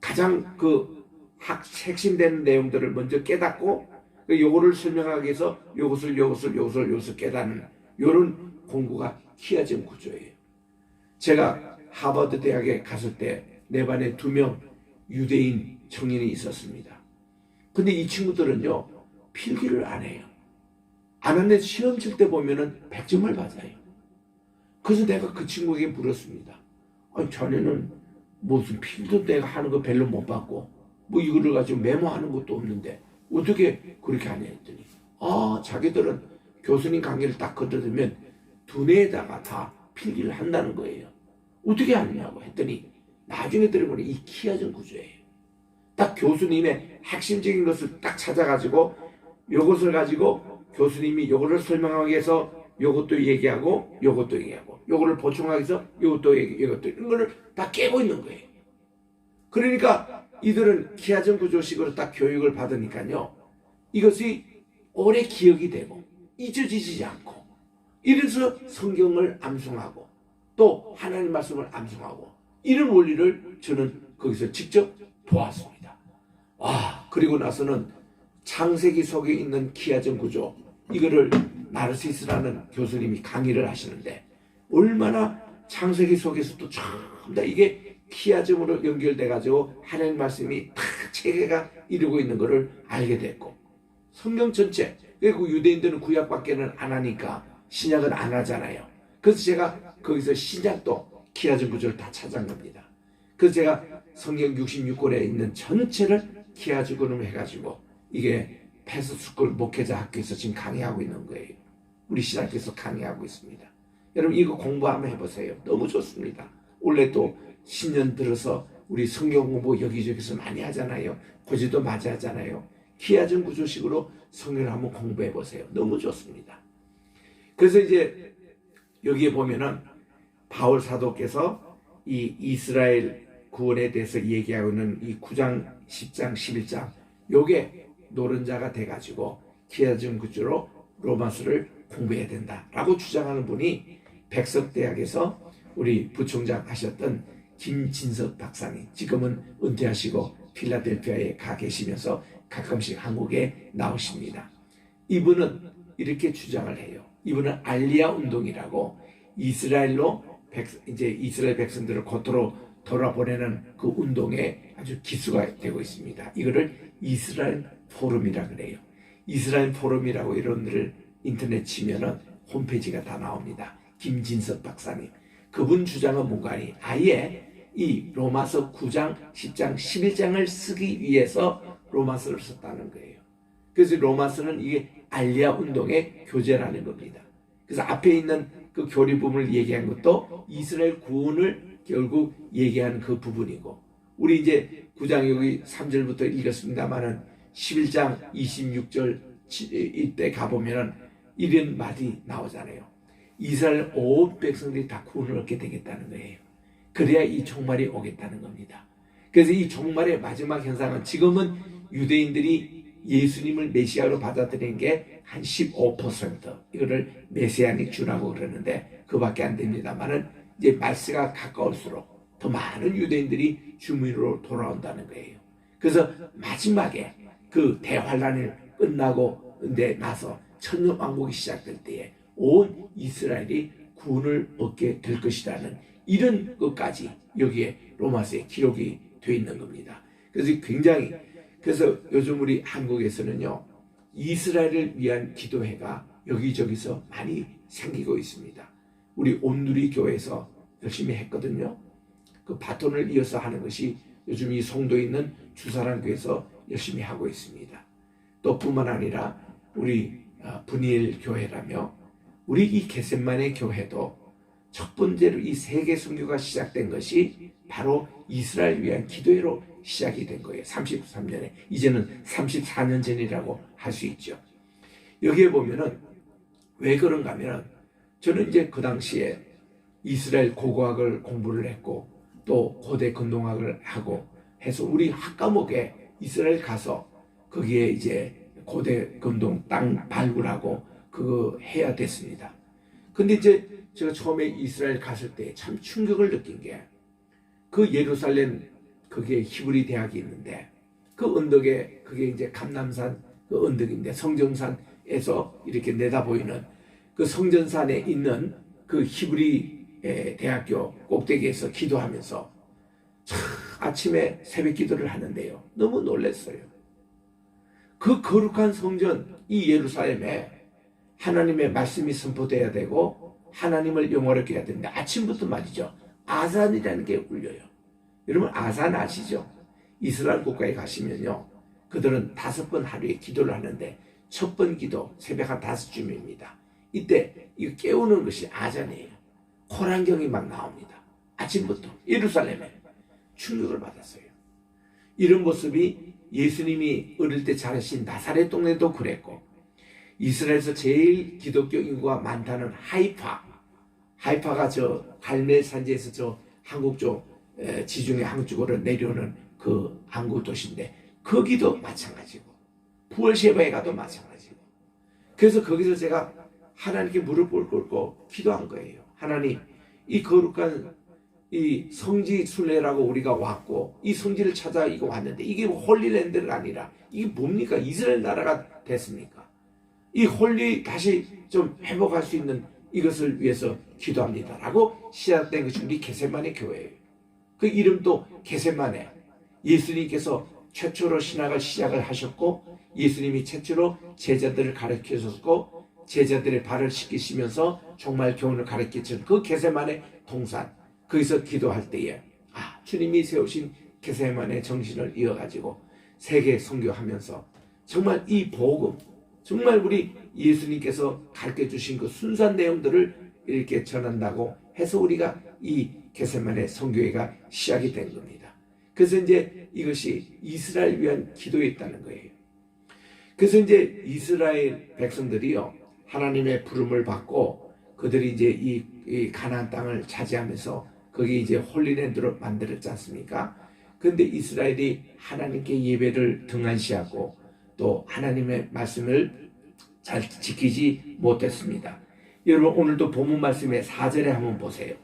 가장 그 핵심되는 내용들을 먼저 깨닫고 요거를 설명하기 위해서 요것을 깨닫는 이런 공부가 키아즘 구조예요. 제가 하버드 대학에 갔을 때 내 반에 2명 유대인 청년이 있었습니다. 근데 이 친구들은요 필기를 안 해요. 안 하는데 시험 칠 때 보면은 100점을 받아요. 그래서 내가 그 친구에게 물었습니다. 아니 자네는 무슨 필기도 내가 하는 거 별로 못 받고 뭐 이거를 가지고 메모하는 것도 없는데 어떻게 그렇게 하냐 했더니 자기들은 교수님 강의를 딱 거들으면 두뇌에다가 다 필기를 한다는 거예요. 어떻게 하느냐고 했더니 나중에 들어보니 이 키아즘 구조예요. 딱 교수님의 핵심적인 것을 딱 찾아가지고 요것을 가지고 교수님이 요거를 설명하기 위해서 요것도 얘기하고 요거를 보충하기 위해서 이런 거를 다 깨고 있는 거예요. 그러니까 이들은 키아전 구조식으로 딱 교육을 받으니까요. 이것이 오래 기억이 되고 잊어지지 않고 이래서 성경을 암송하고 또 하나님 말씀을 암송하고 이런 원리를 저는 거기서 직접 보았습니다. 그리고 나서는 창세기 속에 있는 키아전 구조 이거를 나르시스라는 교수님이 강의를 하시는데 얼마나 창세기 속에서도 전부 다 이게 키아즘으로 연결돼 가지고 하나님 말씀이 다 체계가 이루고 있는 것을 알게 됐고 성경 전체 그리고 유대인들은 구약밖에는 안 하니까 신약은 안 하잖아요. 그래서 제가 거기서 신약도 키아즘 구조를 다 찾은 겁니다. 그래서 제가 성경 66권에 있는 전체를 키아즘으로 해가지고 이게 패스스쿨 목회자 학교에서 지금 강의하고 있는 거예요. 우리 신학교에서 강의하고 있습니다. 여러분 이거 공부 한번 해보세요. 너무 좋습니다. 원래 또 신년 들어서 우리 성경 공부 여기저기서 많이 하잖아요. 고지도 맞이 하잖아요. 키아즘 구조식으로 성경을 한번 공부해 보세요. 너무 좋습니다. 그래서 이제 여기에 보면은 바울 사도께서 이 이스라엘 구원에 대해서 얘기하고 있는 이 9장, 10장, 11장 요게 노른자가 돼가지고 키아즘 구조로 로마서를 공부해야 된다라고 주장하는 분이 백석대학에서 우리 부총장 하셨던 김진석 박사님, 지금은 은퇴하시고 필라델피아에 가 계시면서 가끔씩 한국에 나오십니다. 이분은 이렇게 주장을 해요. 이분은 알리아 운동이라고 이스라엘로 이제 이스라엘 백성들을 겉으로 돌아보내는 그 운동에 아주 기수가 되고 있습니다. 이거를 이스라엘 포럼이라 그래요. 이스라엘 포럼이라고 여러분들 인터넷 치면은 홈페이지가 다 나옵니다. 김진석 박사님. 그분 주장은 뭔가니 아예 이 로마서 9장, 10장, 11장을 쓰기 위해서 로마서를 썼다는 거예요. 그래서 로마서는 이게 알리아 운동의 교재라는 겁니다. 그래서 앞에 있는 그 교리 부분을 얘기한 것도 이스라엘 구원을 결국 얘기하는 그 부분이고 우리 이제 9장 여기 3절부터 읽었습니다만은 11장 26절 이때 가보면은 이런 말이 나오잖아요. 이스라엘 온 백성들이 다 구원을 얻게 되겠다는 거예요. 그래야 이 종말이 오겠다는 겁니다. 그래서 이 종말의 마지막 현상은 지금은 유대인들이 예수님을 메시아로 받아들이는 게 한 15% 이거를 메시아닉 주라고 그러는데 그밖에 안 됩니다만은 이제 말세가 가까울수록 더 많은 유대인들이 주민으로 돌아온다는 거예요. 그래서 마지막에 그 대환란을 끝나고 나서 천년왕국이 시작될 때에 온 이스라엘이 구원을 얻게 될 것이라는 이런 것까지 여기에 로마서에 기록이 되어 있는 겁니다. 그래서 굉장히 그래서 요즘 우리 한국에서는요 이스라엘을 위한 기도회가 여기저기서 많이 생기고 있습니다. 우리 온누리 교회에서 열심히 했거든요. 그 바톤을 이어서 하는 것이 요즘 이 송도에 있는 주사랑 교회에서 열심히 하고 있습니다. 또 뿐만 아니라 우리 분이엘 교회라며 우리 이 겟셋마네 교회도 첫 번째로 이 세계 선교가 시작된 것이 바로 이스라엘 위한 기도회로 시작이 된 거예요. 33년에 이제는 34년 전이라고 할 수 있죠. 여기에 보면은 왜 그런가 하면 저는 이제 그 당시에 이스라엘 고고학을 공부를 했고 또 고대 근동학을 하고 해서 우리 학과목에 이스라엘 가서 거기에 이제 고대 근동 땅 발굴하고 그거 해야 됐습니다. 근데 이제 제가 처음에 이스라엘 갔을 때 참 충격을 느낀 게 그 예루살렘 거기에 히브리 대학이 있는데 그 언덕에 그게 이제 감람산 그 언덕인데 성정산에서 이렇게 내다보이는 그 성전산에 있는 그 히브리 대학교 꼭대기에서 기도하면서 참 아침에 새벽 기도를 하는데요. 너무 놀랐어요. 그 거룩한 성전 이 예루살렘에 하나님의 말씀이 선포돼야 되고 하나님을 영화롭게 해야 되는데 아침부터 말이죠. 아산이라는 게 울려요. 여러분 아산 아시죠? 이스라엘 국가에 가시면요. 그들은 5번 하루에 기도를 하는데 첫 번 기도 새벽 한 5쯤입니다. 이때 이거 깨우는 것이 아잔이에요. 코란경이 막 나옵니다. 아침부터 예루살렘에 충격을 받았어요. 이런 모습이 예수님이 어릴 때 자라신 나사렛 동네도 그랬고 이스라엘에서 제일 기독교 인구가 많다는 하이파가 저 갈멜 산지에서 저 한국 쪽 지중해 한쪽으로 내려오는 그 한국 도시인데 거기도 마찬가지고 부월셰바에 가도 마찬가지고 그래서 거기서 제가 하나님께 무릎을 꿇고 기도한 거예요. 하나님 이 거룩한 이 성지 순례라고 우리가 왔고 이 성지를 찾아 이거 왔는데 이게 홀리랜드가 아니라 이게 뭡니까? 이스라엘 나라가 됐습니까? 이 홀리 다시 좀 회복할 수 있는 이것을 위해서 기도합니다 라고 시작된 것이 우리 게세마네 교회예요. 그 이름도 게세마네. 예수님께서 최초로 신학을 시작을 하셨고 예수님이 최초로 제자들을 가르치셨고 제자들의 발을 씻기시면서 정말 교훈을 가르치신 그 게세마네 동산 거기서 기도할 때에 주님이 세우신 게세마네 정신을 이어가지고 세계 선교하면서 정말 이 복음 정말 우리 예수님께서 가르쳐주신 그 순수한 내용들을 이렇게 전한다고 해서 우리가 이 게세마네 선교회가 시작이 된 겁니다. 그래서 이제 이것이 이스라엘 위한 기도였다는 거예요. 그래서 이제 이스라엘 백성들이요 하나님의 부름을 받고 그들이 이제 이 가나안 땅을 차지하면서 거기 이제 홀리랜드로 만들었지 않습니까? 근데 이스라엘이 하나님께 예배를 등한시하고 또 하나님의 말씀을 잘 지키지 못했습니다. 여러분 오늘도 본문 말씀의 4절에 한번 보세요.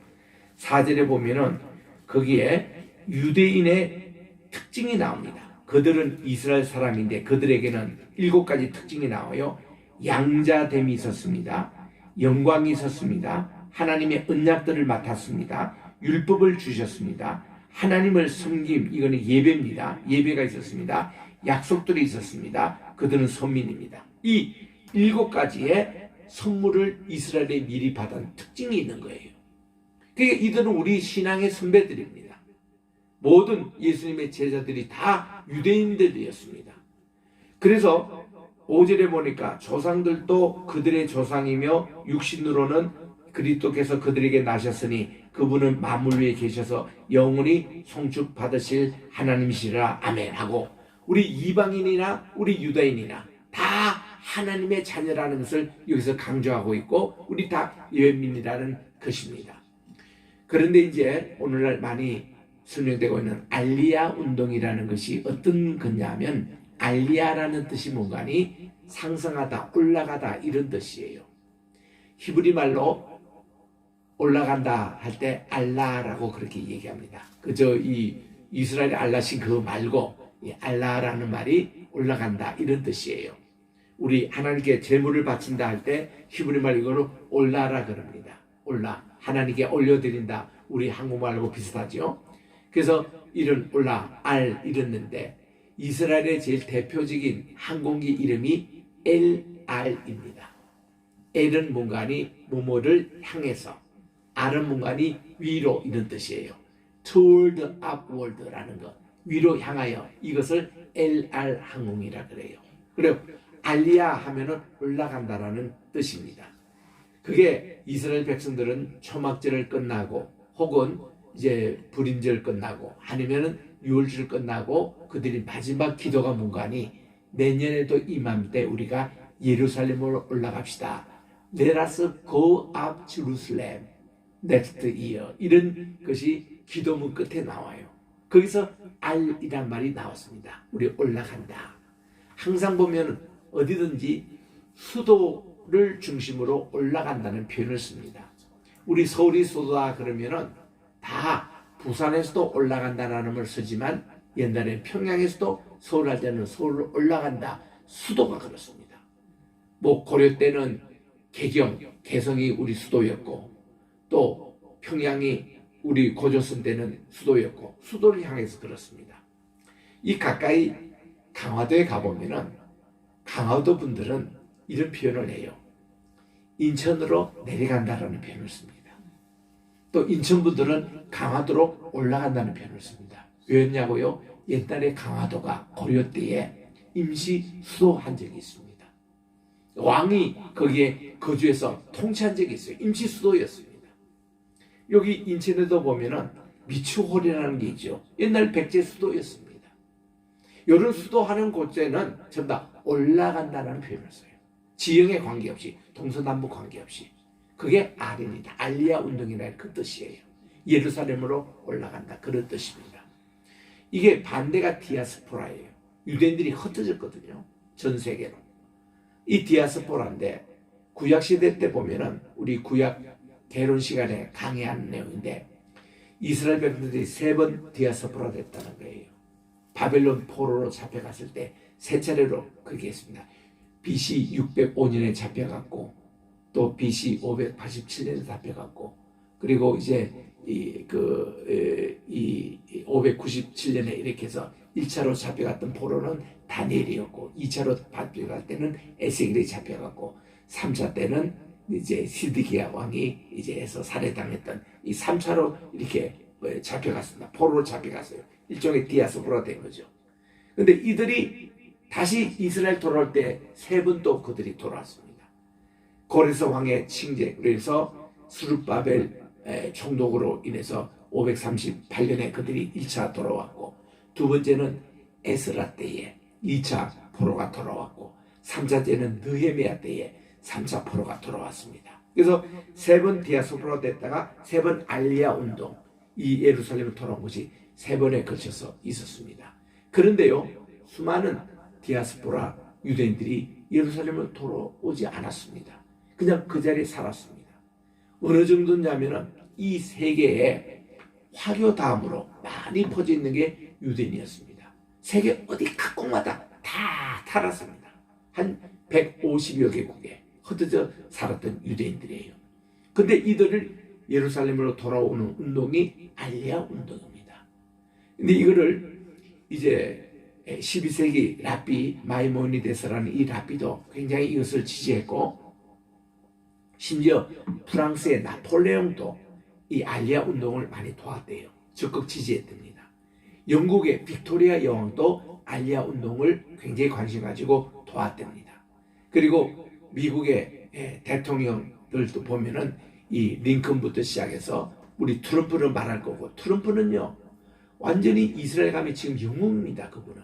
4절에 보면은 거기에 유대인의 특징이 나옵니다. 그들은 이스라엘 사람인데 그들에게는 7가지 특징이 나와요. 양자됨이 있었습니다. 영광이 있었습니다. 하나님의 언약들을 맡았습니다. 율법을 주셨습니다. 하나님을 섬김, 이거는 예배입니다. 예배가 있었습니다. 약속들이 있었습니다. 그들은 선민입니다. 이 7가지의 선물을 이스라엘에 미리 받은 특징이 있는 거예요. 그러니까 이들은 우리 신앙의 선배들입니다. 모든 예수님의 제자들이 다 유대인들이었습니다. 그래서 5절에 보니까 조상들도 그들의 조상이며 육신으로는 그리스도께서 그들에게 나셨으니 그분은 만물 위에 계셔서 영원히 송축 받으실 하나님이시라 아멘 하고 우리 이방인이나 우리 유다인이나 다 하나님의 자녀라는 것을 여기서 강조하고 있고 우리 다 예민이라는 것입니다. 그런데 이제 오늘날 많이 설명되고 있는 알리야 운동이라는 것이 어떤 거냐면 알리야라는 뜻이 뭔가니 상승하다 올라가다 이런 뜻이에요. 히브리 말로 올라간다 할 때 알라라고 그렇게 얘기합니다. 그저 이 이스라엘의 알라신 그거 말고 이 알라라는 말이 올라간다 이런 뜻이에요. 우리 하나님께 제물을 바친다 할 때 히브리 말 이거로 올라라 그럽니다. 올라 하나님께 올려드린다. 우리 한국말하고 비슷하죠. 그래서 이런 올라 알 이랬는데 이스라엘의 제일 대표적인 항공기 이름이 엘알입니다. 엘은 뭔가니 뭐뭐를 향해서 알은 뭔가니 위로 이런 뜻이에요. Toward upward라는 것 위로 향하여 이것을 엘알 항공이라 그래요. 그리고 알리야 하면은 올라간다라는 뜻입니다. 그게 이스라엘 백성들은 초막절을 끝나고 혹은 이제 불임절 끝나고 아니면은 유월절 끝나고 그들이 마지막 기도가 뭔가니 내년에도 이맘때 우리가 예루살렘으로 올라갑시다. Let us go up Jerusalem next year. 이런 것이 기도문 끝에 나와요. 거기서 알이란 말이 나왔습니다. 우리 올라간다. 항상 보면 어디든지 수도를 중심으로 올라간다는 표현을 씁니다. 우리 서울이 수도다 그러면은 다 부산에서도 올라간다라는 걸 쓰지만 옛날에 평양에서도 서울 할 때는 서울로 올라간다. 수도가 그렇습니다. 뭐 고려 때는 개성이 우리 수도였고 또 평양이 우리 고조선 때는 수도였고 수도를 향해서 그렇습니다. 이 가까이 강화도에 가보면은 강화도 분들은 이런 표현을 해요. 인천으로 내려간다라는 표현을 씁니다. 또 인천 분들은 강화도로 올라간다는 표현을 씁니다. 왜냐고요? 옛날에 강화도가 고려 때에 임시 수도한 적이 있습니다. 왕이 거기에 거주해서 통치한 적이 있어요. 임시 수도였습니다. 여기 인천에도 보면은 미추홀이라는 게 있죠. 옛날 백제 수도였습니다. 이런 수도하는 곳에는 전부 다 올라간다는 표현을 써요. 지형에 관계없이 동서남북 관계없이 그게 알입니다. 알리야 운동이라는 그 뜻이에요. 예루살렘으로 올라간다 그런 뜻입니다. 이게 반대가 디아스포라예요. 유대인들이 흩어졌거든요. 전 세계로. 이 디아스포라인데 구약시대 때 보면은 우리 구약 개론 시간에 강의하는 내용인데 이스라엘 백성들이 3번 디아스포라 됐다는 거예요. 바벨론 포로로 잡혀갔을 때 3차례로 그렇게 했습니다. BC 605년에 잡혀갔고 또 BC 587년에 잡혀갔고 그리고 이제 597년에 이렇게 해서 1차로 잡혀갔던 포로는 다니엘이었고 2차로 잡혀갈 때는 에스겔이 잡혀갔고 3차 때는 이제 시드기야 왕이 이제 해서 살해당했던 이 3차로 이렇게 잡혀갔습니다. 포로로 잡혀갔어요. 일종의 디아스포라 된 거죠. 근데 이들이 다시 이스라엘 돌아올 때 3번 또 그들이 돌아왔습니다. 고레스 왕의 칭제, 그래서 스룹바벨 총독으로 인해서 538년에 그들이 1차 돌아왔고 두 번째는 에스라 때에 2차 포로가 돌아왔고 3차 때는 느헤미야 때에 3차 포로가 돌아왔습니다. 그래서 3번 디아스포라 됐다가 3번 알리야 운동, 이 예루살렘을 돌아온 것이 3번에 걸쳐서 있었습니다. 그런데요, 수많은 디아스포라 유대인들이 예루살렘을 돌아오지 않았습니다. 그냥 그 자리에 살았습니다. 어느 정도냐면은 이 세계에 화교 다음으로 많이 퍼져 있는 게 유대인이었습니다. 세계 어디 각국마다 다 살았습니다. 한 150여 개국에 흩어져 살았던 유대인들이에요. 근데 이들을 예루살렘으로 돌아오는 운동이 알리야 운동입니다. 근데 이거를 이제 12세기 랍비 마이모니데스라는 이 랍비도 굉장히 이것을 지지했고 심지어 프랑스의 나폴레옹도 이 알리야 운동을 많이 도왔대요. 적극 지지했답니다. 영국의 빅토리아 여왕도 알리야 운동을 굉장히 관심 가지고 도왔답니다. 그리고 미국의 대통령들도 보면은 이 링컨부터 시작해서 우리 트럼프를 말할 거고 트럼프는요 완전히 이스라엘 가면 지금 영웅입니다. 그분은.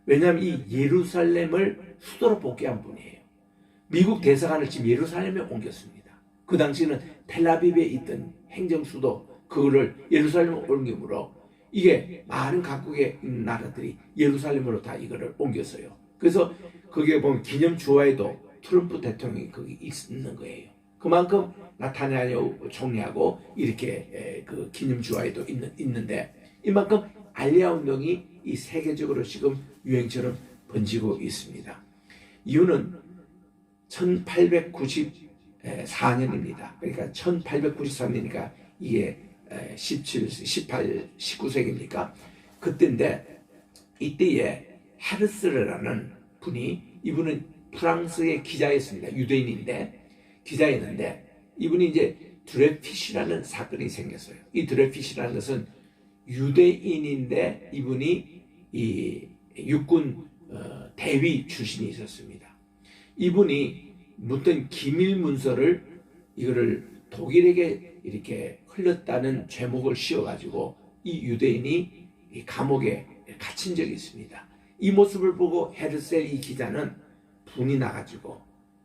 왜냐하면 이 예루살렘을 수도로 복귀한 분이에요. 미국 대사관을 지금 예루살렘에 옮겼습니다. 그 당시는 텔아비브에 있던 행정수도 그거를 예루살렘에 옮김으로 이게 많은 각국의 나라들이 예루살렘으로 다 이거를 옮겼어요. 그래서 거기에 보면 기념 주화에도 트럼프 대통령이 거기 있는 거예요. 그만큼 나타냐후 총리하고 이렇게 그 기념 주화에도 있는데 이만큼 알리야 운동이 이 세계적으로 지금 유행처럼 번지고 있습니다. 이유는 1894년입니다. 그러니까 1894년이니까 이게 19세기입니까? 그때인데 이때에 하르스르라는 분이 이분은 프랑스의 기자였습니다. 유대인인데 기자였는데 이분이 이제 드레피시라는 사건이 생겼어요. 이 드레피시라는 것은 유대인인데 이분이 이 육군 대위 출신이 있었습니다. 이분이 어떤 기밀 문서를 이거를 독일에게 이렇게 흘렸다는 죄목을 씌워가지고 이 유대인이 이 감옥에 갇힌 적이 있습니다. 이 모습을 보고 헤르셀 이 기자는 분이 나가지고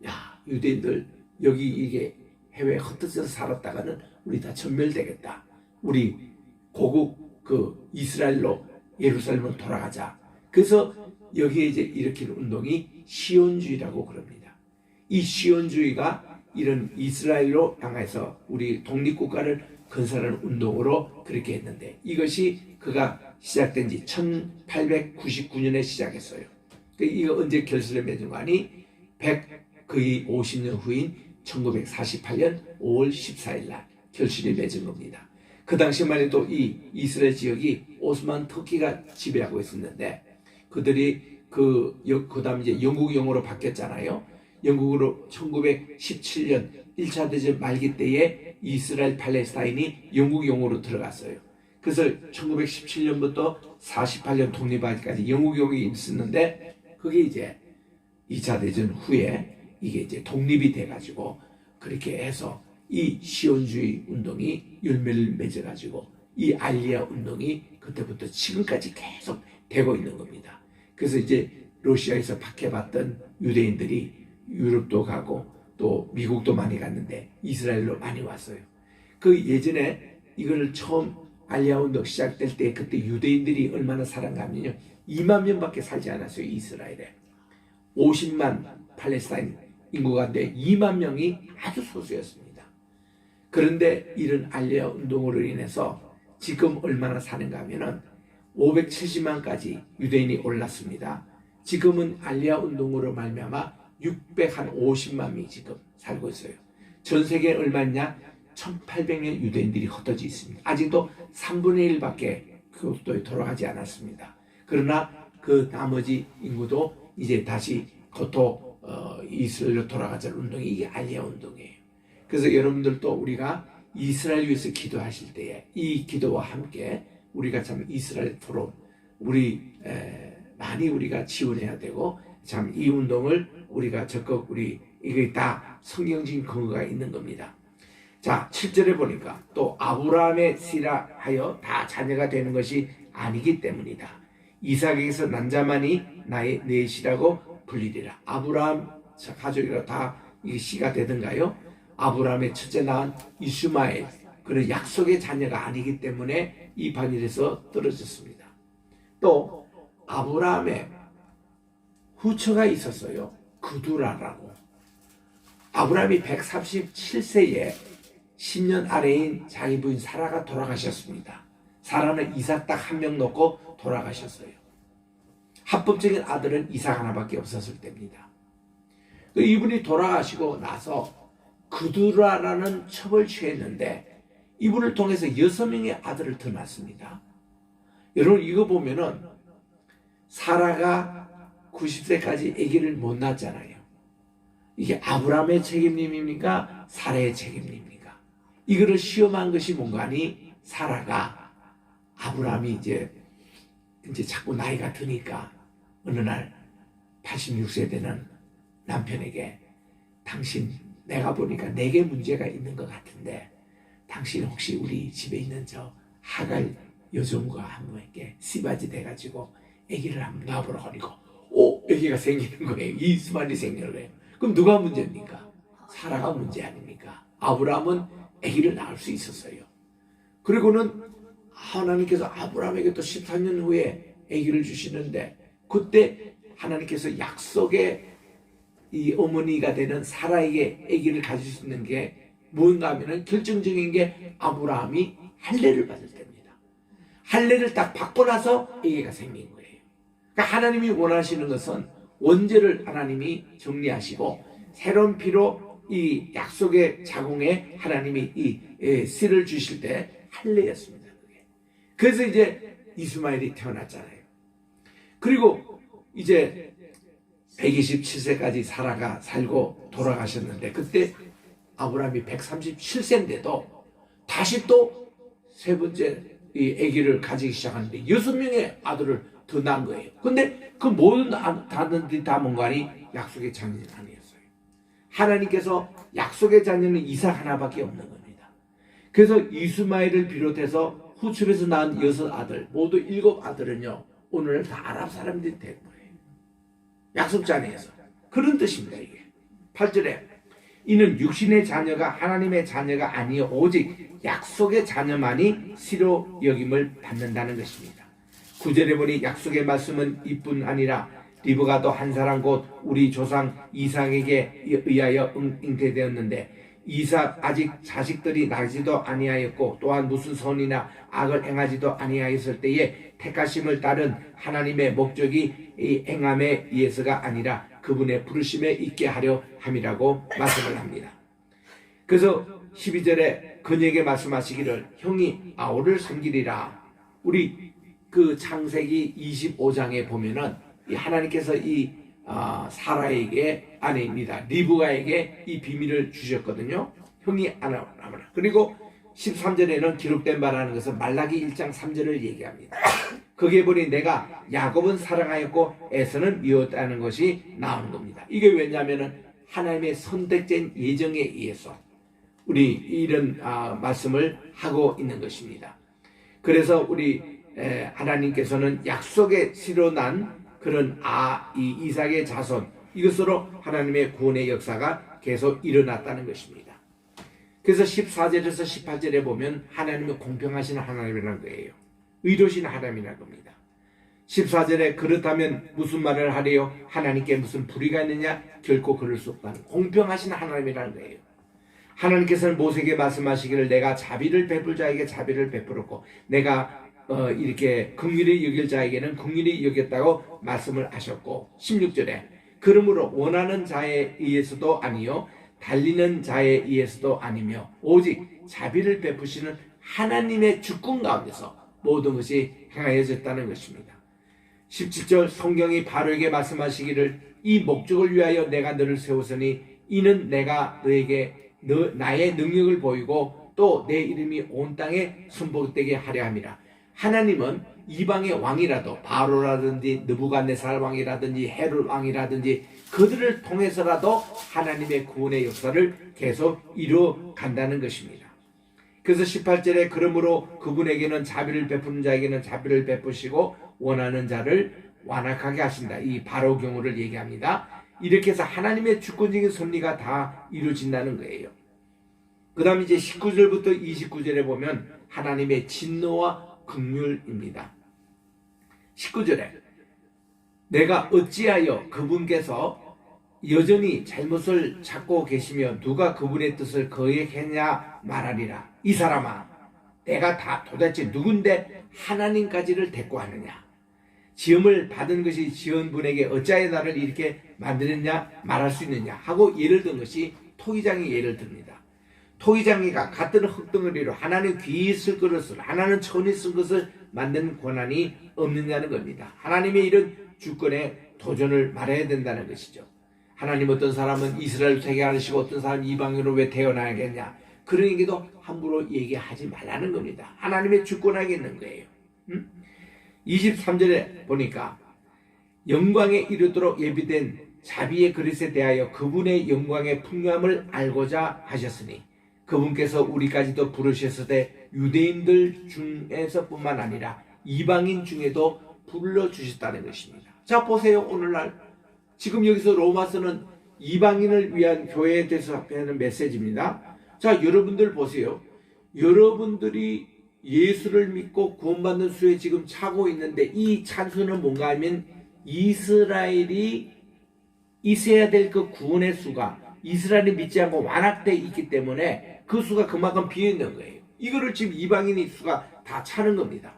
야 유대인들 여기 이게 해외에 흩어져서 살았다가는 우리 다 전멸되겠다. 우리 고국 그 이스라엘로 예루살렘으로 돌아가자. 그래서 여기에 이제 일으킨 운동이 시온주의라고 그럽니다. 이 시온주의가 이런 이스라엘로 향해서 우리 독립국가를 건설하는 운동으로 그렇게 했는데 이것이 그가 시작된 지 1899년에 시작했어요. 이거 언제 결실을 맺은 거 아니? 거의 50년 후인 1948년 5월 14일 날 결실이 맺은 겁니다. 그 당시만 해도 이 이스라엘 지역이 오스만 터키가 지배하고 있었는데 그들이 그 다음 이제 영국 영어로 바뀌었잖아요. 영국으로 1917년 1차 대전 말기 때에 이스라엘 팔레스타인이 영국 영어로 들어갔어요. 그래서 1917년부터 48년 독립하기까지 영국 영어가 있었는데 그게 이제 2차 대전 후에 이게 이제 독립이 돼가지고 그렇게 해서 이 시온주의 운동이 열매를 맺어가지고 이 알리야 운동이 그때부터 지금까지 계속 되고 있는 겁니다. 그래서 이제 러시아에서 박해받던 유대인들이 유럽도 가고 또 미국도 많이 갔는데 이스라엘로 많이 왔어요. 그 예전에 이걸 처음 알리아 운동 시작될 때 그때 유대인들이 얼마나 살았가 하면요. 2만 명밖에 살지 않았어요. 이스라엘에. 50만 팔레스타인 인구가 돼 2만 명이 아주 소수였습니다. 그런데 이런 알리아 운동으로 인해서 지금 얼마나 사는가 하면은 570만까지 유대인이 올랐습니다. 지금은 알리아 운동으로 말미암아 650만 명이 지금 살고 있어요. 전 세계에 얼마냐? 1800년 유대인들이 흩어져 있습니다. 아직도 3분의 1밖에 그것도 돌아가지 않았습니다. 그러나 그 나머지 인구도 이제 다시 고토 이스라엘로 돌아가자 운동이 이게 알리아 운동이에요. 그래서 여러분들도 우리가 이스라엘 위해서 기도하실 때에 이 기도와 함께 우리가 참 이스라엘 포럼 우리 많이 우리가 지원해야 되고 참 이 운동을 우리가 적극 우리 이게 다 성경적인 근거가 있는 겁니다. 자, 7절에 보니까 또 아브라함의 씨라 하여 다 자녀가 되는 것이 아니기 때문이다. 이삭에게서 난 자만이 나의 넷이라고 불리리라. 아브라함 가족이라 다 이게 씨가 되든가요? 아브라함의 첫째 낳은 이스마엘 그는 약속의 자녀가 아니기 때문에 이 반열에서 떨어졌습니다. 또 아브라함의 후처가 있었어요. 그두라라고. 아브라함이 137세에 10년 아래인 자기 부인 사라가 돌아가셨습니다. 사라는 이삭 딱 한 명 놓고 돌아가셨어요. 합법적인 아들은 이삭 하나밖에 없었을 때입니다. 이분이 돌아가시고 나서 그두라라는 첩을 취했는데 이분을 통해서 6명의 아들을 더 낳습니다. 여러분 이거 보면은 사라가 90세까지 아기를 못 낳았잖아요. 이게 아브라함의 책임님입니까? 사라의 책임입니까? 이거를 시험한 것이 뭔가 하니 사라가 아브라함이 이제 자꾸 나이가 드니까 어느 날 86세 되는 남편에게 당신 내가 보니까 내게 문제가 있는 것 같은데 당신 혹시 우리 집에 있는 저 하갈 여종과 한번 이렇게 씨바지 돼가지고 아기를 한번 낳아보라 하니까 아기가 생기는 거예요. 이스마엘이 생기는 거예요. 그럼 누가 문제입니까? 사라가 문제 아닙니까? 아브라함은 아기를 낳을 수 있었어요. 그리고는 하나님께서 아브라함에게 또 13년 후에 아기를 주시는데 그때 하나님께서 약속의 이 어머니가 되는 사라에게 아기를 가질 수 있는 게 뭔가 하면은 결정적인 게 아브라함이 할례를 받을 때입니다. 할례를 딱 받고 나서 아기가 생긴 거예요. 그러니까 하나님이 원하시는 것은 원죄를 하나님이 정리하시고 새로운 피로 이 약속의 자궁에 하나님이 이 씨를 주실 때 할례였습니다. 그래서 이제 이스마엘이 태어났잖아요. 그리고 이제 127세까지 사라가 살고 돌아가셨는데 그때 아브라함이 137세인데도 다시 또 세 번째 이 아기를 가지기 시작하는데 6명의 아들을 더 낳은 거예요. 근데 그 모든 아들들이 다 뭔가니 약속의 자녀는 아니었어요. 하나님께서 약속의 자녀는 이삭 하나밖에 없는 겁니다. 그래서 이스마엘을 비롯해서 후첩에서 낳은 6 아들 모두 7 아들은요 오늘 다 아랍 사람들이 된 거예요. 약속 자녀에서 그런 뜻입니다. 이게 8절에 이는 육신의 자녀가 하나님의 자녀가 아니요 오직 약속의 자녀만이 시로 여김을 받는다는 것입니다. 9절에 보니 약속의 말씀은 이뿐 아니라 리브가도 한 사람 곧 우리 조상 이삭에게 의하여 잉태되었는데 이삭 아직 자식들이 나지도 아니하였고 또한 무슨 선이나 악을 행하지도 아니하였을 때에 택하심을 따른 하나님의 목적이 이 행함에 의해서가 아니라 그분의 부르심에 있게 하려 함이라고 말씀을 합니다. 그래서 12절에 그녀에게 말씀하시기를 형이 아우를 섬기리라. 우리 그 창세기 25장에 보면은 이 하나님께서 이 사라에게 아내입니다. 리브가에게 이 비밀을 주셨거든요. 형이 아나라. 그리고 13절에는 기록된 바라는 것은 말라기 1장 3절을 얘기합니다. 거기에 보니 내가 야곱은 사랑하였고 에서는 미웠다는 것이 나오는 겁니다. 이게 왜냐하면 하나님의 선택된 예정에 의해서 우리 이런 말씀을 하고 있는 것입니다. 그래서 우리 하나님께서는 약속의 씨로 난 그런 이 이삭의 자손 이것으로 하나님의 구원의 역사가 계속 일어났다는 것입니다. 그래서 14절에서 18절에 보면 하나님은 공평하신 하나님이라는 거예요. 의로우신 하나님이라는 겁니다. 14절에 그렇다면 무슨 말을 하래요? 하나님께 무슨 불의가 있느냐? 결코 그럴 수 없다는 공평하신 하나님이라는 거예요. 하나님께서는 모세에게 말씀하시기를 내가 자비를 베풀 자에게 자비를 베풀었고 내가 이렇게 긍휼히 여길 자에게는 긍휼히 여겼다고 말씀을 하셨고 16절에 그러므로 원하는 자에 의해서도 아니요 달리는 자에 의해서도 아니며 오직 자비를 베푸시는 하나님의 주권 가운데서 모든 것이 행하여졌다는 것입니다. 17절 성경이 바로에게 말씀하시기를 이 목적을 위하여 내가 너를 세웠으니 이는 내가 너에게 나의 능력을 보이고 또 내 이름이 온 땅에 선포되게 하려 함이라. 하나님은 이방의 왕이라도 바로라든지 느부갓네살 왕이라든지 헤롯 왕이라든지 그들을 통해서라도 하나님의 구원의 역사를 계속 이루어 간다는 것입니다. 그래서 18절에 그러므로 그분에게는 자비를 베푸는 자에게는 자비를 베푸시고 원하는 자를 완악하게 하신다. 이 바로 경우를 얘기합니다. 이렇게 해서 하나님의 주권적인 섭리가 다 이루어진다는 거예요. 그 다음 이제 19절부터 29절에 보면 하나님의 진노와 긍휼입니다. 19절에 내가 어찌하여 그분께서 여전히 잘못을 찾고 계시며 누가 그분의 뜻을 거역했냐 말하리라. 이 사람아 내가 다 도대체 누군데 하나님까지를 대꾸하느냐. 지음을 받은 것이 지은 분에게 어찌하여 나를 이렇게 만들었냐 말할 수 있느냐 하고 예를 든 것이 토기장이 예를 듭니다. 토기장이가 같은 흙덩어리로 하나는 귀히 쓸 그릇을 하나는 천이 쓴 것을 만드는 권한이 없느냐는 겁니다. 하나님의 이런 주권에 도전을 말해야 된다는 것이죠. 하나님 어떤 사람은 이스라엘 택하시고 어떤 사람은 이방인으로 왜 태어나야겠냐 그런 얘기도 함부로 얘기하지 말라는 겁니다. 하나님의 주권하게 있는 거예요. 23절에 보니까 영광에 이르도록 예비된 자비의 그릇에 대하여 그분의 영광의 풍요함을 알고자 하셨으니 그분께서 우리까지도 부르셨을 때 유대인들 중에서뿐만 아니라 이방인 중에도 불러주셨다는 것입니다. 자 보세요. 오늘날 지금 여기서 로마서는 이방인을 위한 교회에 대해서 하는 메시지입니다. 자 여러분들 보세요. 여러분들이 예수를 믿고 구원받는 수에 지금 차고 있는데 이 찬수는 뭔가 하면 이스라엘이 있어야 될 그 구원의 수가 이스라엘이 믿지 않고 완악되어 있기 때문에 그 수가 그만큼 비어있는 거예요. 이거를 지금 이방인의 수가 다 차는 겁니다.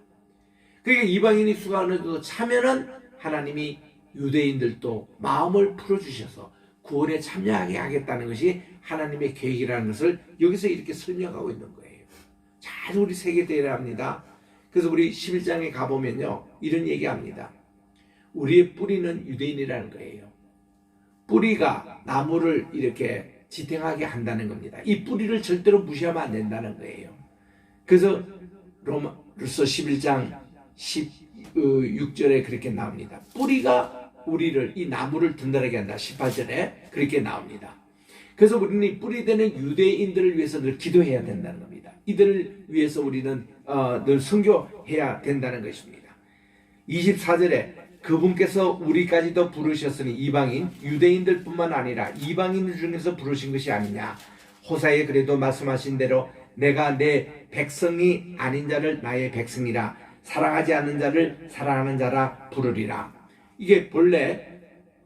그러니까 이방인의 수가 어느 정도 차면은 하나님이 유대인들도 마음을 풀어주셔서 구원에 참여하게 하겠다는 것이 하나님의 계획이라는 것을 여기서 이렇게 설명하고 있는 거예요. 잘 우리 새겨져야 합니다. 그래서 우리 11장에 가보면요 이런 얘기합니다. 우리의 뿌리는 유대인이라는 거예요. 뿌리가 나무를 이렇게 지탱하게 한다는 겁니다. 이 뿌리를 절대로 무시하면 안 된다는 거예요. 그래서 로마서 11장 16절에 그렇게 나옵니다. 뿌리가 우리를 이 나무를 든든하게 한다. 18절에 그렇게 나옵니다. 그래서 우리는 이 뿌리되는 유대인들을 위해서 늘 기도해야 된다는 겁니다. 이들을 위해서 우리는 늘 선교해야 된다는 것입니다. 24절에 그분께서 우리까지도 부르셨으니 이방인 유대인들뿐만 아니라 이방인 중에서 부르신 것이 아니냐. 호사에 그래도 말씀하신 대로 내가 내 백성이 아닌 자를 나의 백성이라 사랑하지 않는 자를 사랑하는 자라 부르리라. 이게 본래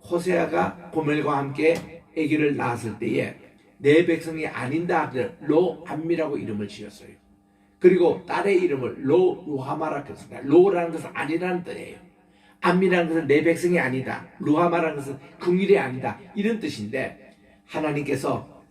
호세아가 고멜과 함께 아기를 낳았을 때에 내 백성이 아닌다 로 암미라고 이름을 지었어요. 그리고 딸의 이름을 로 루하마라 했습니다. 로라는 것은 아니라는 뜻이에요. 암미라는 것은 내 백성이 아니다. 루하마라는 것은 긍휼이 아니다. 이런 뜻인데 하나님께서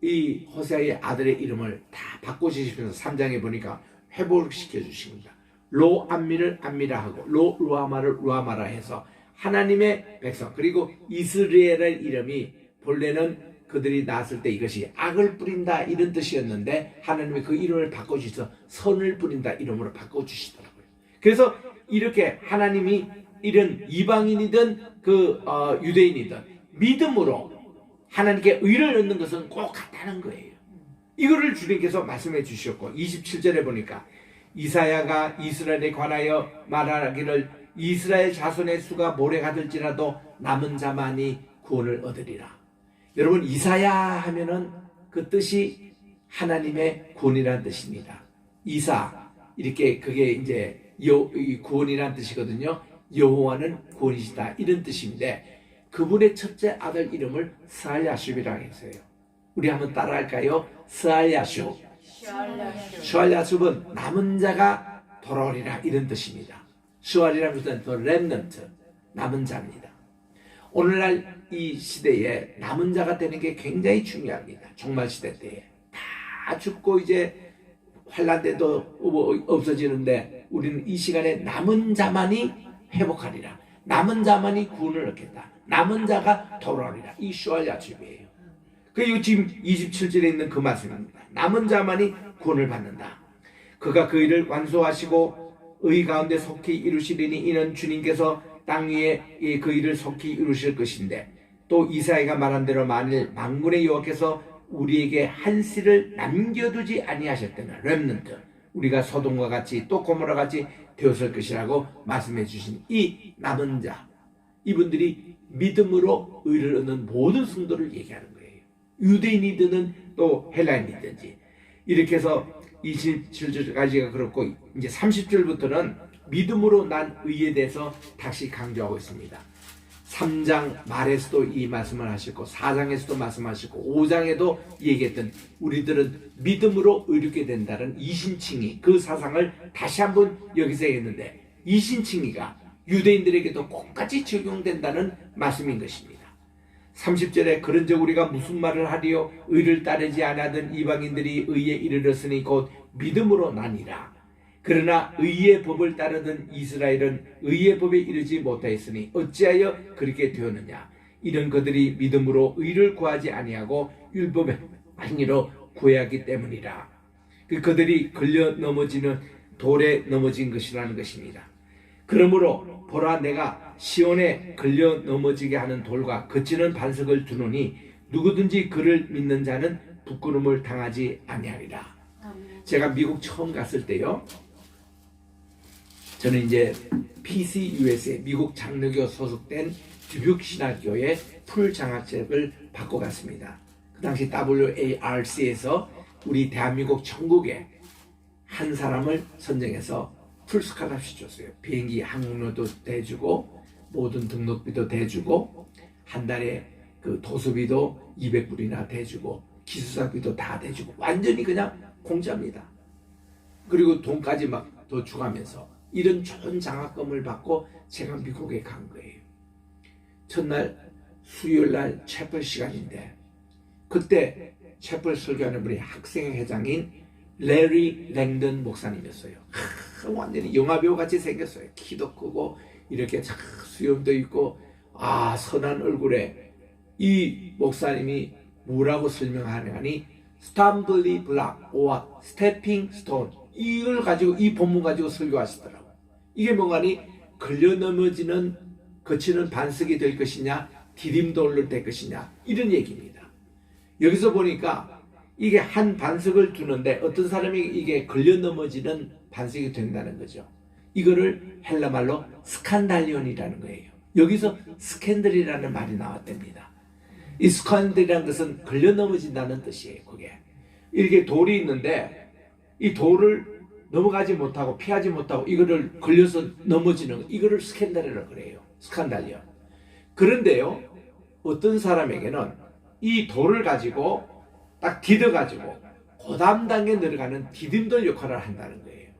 이 호세아의 아들의 이름을 다 바꿔주시면서 3장에 보니까 회복시켜 주십니다. 로 암미를 암미라 하고 로 루하마를 루하마라 해서 하나님의 백성 그리고 이스라엘의 이름이 본래는 그들이 낳았을 때 이것이 악을 뿌린다 이런 뜻이었는데 하나님이 그 이름을 바꿔주셔서 선을 뿌린다 이름으로 바꿔주시더라고요. 그래서 이렇게 하나님이 이런 이방인이든 유대인이든 믿음으로 하나님께 의를 얻는 것은 꼭 같다는 거예요. 이거를 주님께서 말씀해 주셨고 27절에 보니까 이사야가 이스라엘에 관하여 말하기를 이스라엘 자손의 수가 모래 가들지라도 남은 자만이 구원을 얻으리라. 여러분 이사야 하면은 그 뜻이 하나님의 구원이라는 뜻입니다. 이사 이렇게 그게 이제 이 구원이라는 뜻이거든요. 여호와는 구원이시다 이런 뜻인데 그분의 첫째 아들 이름을 스알야숑이라고 했어요. 우리 한번 따라할까요? 스알야숑. 슈알야숑은 남은 자가 돌아오리라 이런 뜻입니다. 슈알이라는 뜻은 또 렘넌트, 남은 자입니다. 오늘날 이 시대에 남은 자가 되는 게 굉장히 중요합니다. 종말 시대 때에 다 죽고 이제 환난 때도 없어지는데 우리는 이 시간에 남은 자만이 회복하리라, 남은 자만이 구원을 얻겠다, 남은 자가 돌아오리라. 이 슈알야숑이에요. 그리고 지금 27절에 있는 그 말씀입니다. 남은 자만이 구원을 받는다. 그가 그 일을 완수하시고 의 가운데 속히 이루시리니 이는 주님께서 땅 위에 그 일을 속히 이루실 것인데 또 이사야가 말한 대로 만일 만군의 여호와께서 우리에게 한 씨를 남겨두지 아니하셨다면 렘넌트, 우리가 소돔과 같이 또 고모라 같이 되었을 것이라고 말씀해 주신 이 남은 자, 이분들이 믿음으로 의를 얻는 모든 성도를 얘기하는 거예요. 유대인이든 또 헬라인이든지. 이렇게 해서 27절까지가 그렇고 이제 30절부터는 믿음으로 난 의에 대해서 다시 강조하고 있습니다. 3장 말에서도 이 말씀을 하셨고 4장에서도 말씀하셨고 5장에도 얘기했던 우리들은 믿음으로 의롭게 된다는 이신칭의 그 사상을 다시 한번 여기서 했는데 이신칭의가 유대인들에게도 똑같이 적용된다는 말씀인 것입니다. 30절에 그런즉 우리가 무슨 말을 하리요 의를 따르지 않았던 이방인들이 의에 이르렀으니 곧 믿음으로 나니라. 그러나 의의 법을 따르던 이스라엘은 의의 법에 이르지 못하였으니 어찌하여 그렇게 되었느냐. 이런 그들이 믿음으로 의를 구하지 아니하고 율법의 행위로 구하기 때문이라. 그들이 걸려 넘어지는 돌에 넘어진 것이라는 것입니다. 그러므로 보라 내가 시온에 걸려 넘어지게 하는 돌과 거치는 반석을 두노니 누구든지 그를 믿는 자는 부끄러움을 당하지 아니하리라. 제가 미국 처음 갔을 때요, 저는 이제 PCUS에 미국 장로교 소속된 듀뷰크 신학교의 풀 장학책을 받고 갔습니다. 그 당시 WARC에서 우리 대한민국 전국에 한 사람을 선정해서 풀 스칼랍십 줬어요. 비행기 항공료도 대주고 모든 등록비도 대주고 한 달에 그 도서비도 200불이나 대주고 기숙사비도 다 대주고 완전히 그냥 공짜입니다. 그리고 돈까지 막 더 주가면서 이런 좋은 장학금을 받고 제가 미국에 간 거예요. 첫날 수요일날 채플 시간인데 그때 채플 설교하는 분이 학생회장인 레리 랭던 목사님이었어요. 완전히 영화배우 같이 생겼어요. 키도 크고 이렇게 수염도 있고 선한 얼굴에. 이 목사님이 뭐라고 설명하냐니 스탬블리 블락 오와 스태핑 스톤, 이걸 가지고 이 본문 가지고 설교하시더라고. 이게 뭐가니 걸려 넘어지는 거치는 반석이 될 것이냐 디딤돌로 될 것이냐 이런 얘기입니다. 여기서 보니까 이게 한 반석을 두는데 어떤 사람이 이게 걸려 넘어지는 반석이 된다는 거죠. 이거를 헬라말로 스칸달리온이라는 거예요. 여기서 스캔들이라는 말이 나왔답니다. 이 스칸들이라는 것은 걸려 넘어진다는 뜻이에요. 그게 이렇게 돌이 있는데 이 돌을 넘어가지 못하고 피하지 못하고 이거를 걸려서 넘어지는 이거를 스캔달이라고 그래요. 스칸달리온. 그런데요, 어떤 사람에게는 이 돌을 가지고 딱 디뎌가지고 그 다음 단계에 내려가는 디딤돌 역할을 한다는 거예요.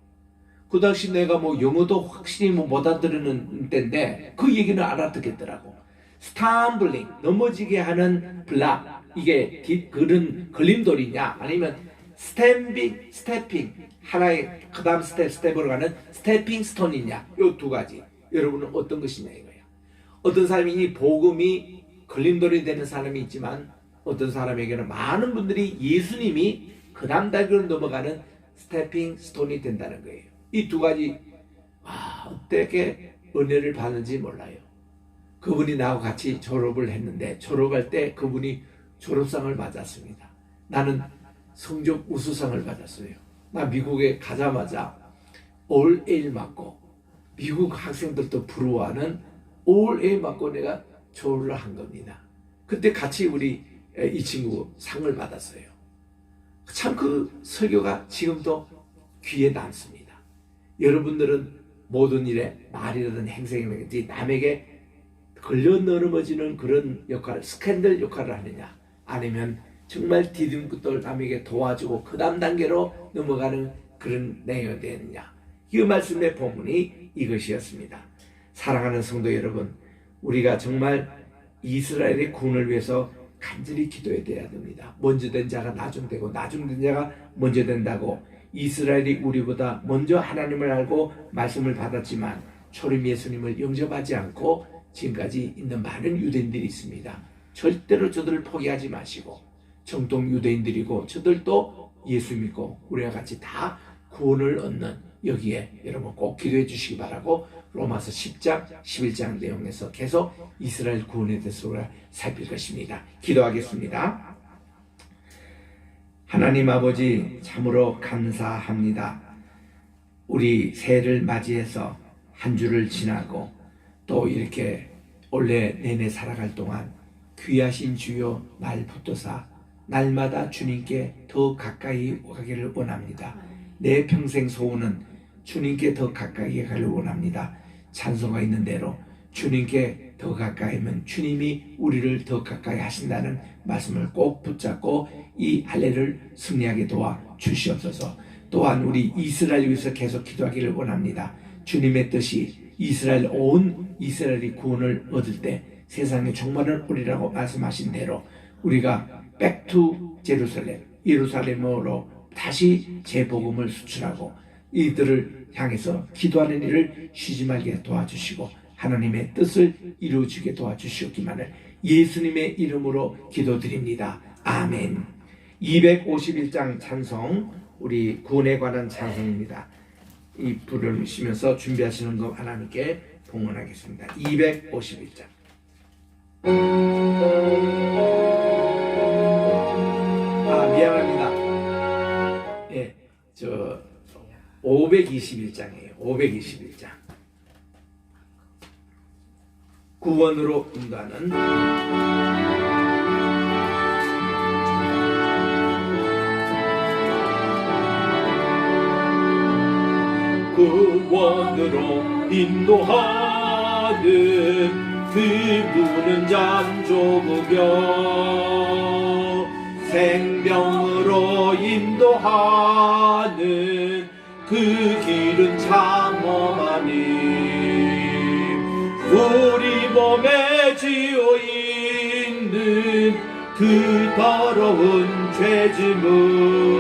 그 당시 내가 영어도 확실히 못 알아듣는 때인데 그 얘기는 알아듣겠더라고. 스탬블링, 넘어지게 하는 블락, 이게 그런 걸림돌이냐 아니면 스태핑, 하나의 그 다음 스텝으로 가는 스태핑 스톤이냐, 이 두 가지. 여러분은 어떤 것이냐 이거예요. 어떤 사람이 이 복음이 걸림돌이 되는 사람이 있지만 어떤 사람에게는 많은 분들이 예수님이 그 다음 단계로 넘어가는 스태핑 스톤이 된다는 거예요. 이 두 가지 어떻게 은혜를 받는지 몰라요. 그분이 나하고 같이 졸업을 했는데 졸업할 때 그분이 졸업상을 받았습니다. 나는 성적 우수상을 받았어요. 나 미국에 가자마자 올 A 맞고 미국 학생들도 부러워하는 올 A 맞고 내가 졸업을 한 겁니다. 그때 같이 우리 이 친구 상을 받았어요. 참 그 설교가 지금도 귀에 남습니다. 여러분들은 모든 일에 말이라든 행동이라든지 남에게 걸려 넘어지는 그런 역할, 스캔들 역할을 하느냐, 아니면 정말 디딤끝을 남에게 도와주고 그 다음 단계로 넘어가는 그런 내용이 되느냐. 이 말씀의 본문이 이것이었습니다. 사랑하는 성도 여러분, 우리가 정말 이스라엘의 구원을 위해서 간절히 기도해야 됩니다. 먼저 된 자가 나중 되고 나중 된 자가 먼저 된다고. 이스라엘이 우리보다 먼저 하나님을 알고 말씀을 받았지만 초림 예수님을 영접하지 않고 지금까지 있는 많은 유대인들이 있습니다. 절대로 저들을 포기하지 마시고, 정통 유대인들이고 저들도 예수 믿고 우리와 같이 다 구원을 얻는 여기에 여러분 꼭 기도해 주시기 바라고, 로마서 10장 11장 내용에서 계속 이스라엘 구원에 대해서 우리가 살필 것입니다. 기도하겠습니다. 하나님 아버지, 참으로 감사합니다. 우리 새해를 맞이해서 한 주를 지나고 또 이렇게 올해 내내 살아갈 동안 귀하신 주여 날 붙드사 날마다 주님께 더 가까이 가기를 원합니다. 내 평생 소원은 주님께 더 가까이 가기를 원합니다. 찬송가 있는 대로 주님께 더 가까이 하면 주님이 우리를 더 가까이 하신다는 말씀을 꼭 붙잡고 이 할례를 승리하게 도와 주시옵소서. 또한 우리 이스라엘 위해서 계속 기도하기를 원합니다. 주님의 뜻이 이스라엘, 온 이스라엘이 구원을 얻을 때 세상의 종말을 오리라고 말씀하신 대로 우리가 백투 제루살렘, 예루살렘으로 다시 재복음을 수출하고 이들을 향해서 기도하는 일을 쉬지 말게 도와주시고 하나님의 뜻을 이루어지게 도와주시옵기만을 예수님의 이름으로 기도드립니다. 아멘. 251장 찬송, 우리 구원에 관한 찬송입니다. 이 불을 쉬면서 준비하시는 거 하나님께 봉헌하겠습니다. 251장. 미안합니다. 예, 521장이에요. 521장. 구원으로 인도하는 구원으로 인도하는 그분은 참 좁으며 생명으로 인도하는 그 길은 참 험하니 우리 몸에 지어있는 그 더러운 죄짐을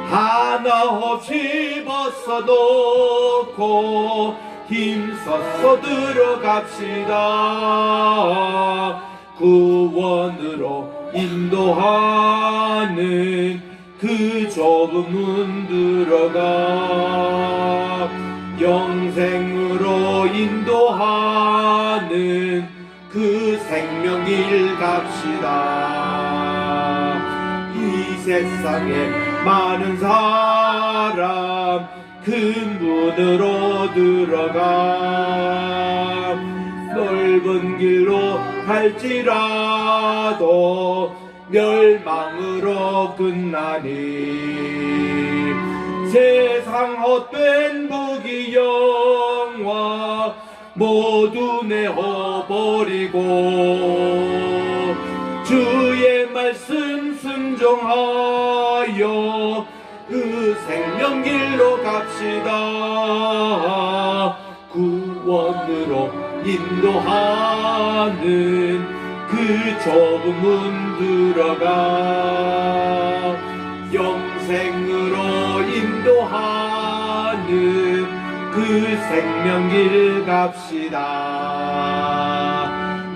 하나 없이 벗어놓고 힘써서 들어갑시다. 구원으로 인도하는 그 좁은 문 들어가 영생으로 인도하는 그 생명길 갑시다. 이 세상에 많은 사람 큰 문으로 들어가 넓은 길로 갈지라도 멸망으로 끝나니 세상 헛된 부귀영화 모두 내어버리고 주의 말씀 순종하여 그 생명길로 갑시다. 구원으로 인도하는 그 좁은 문 들어가 영생으로 인도하는 그 생명길 갑시다.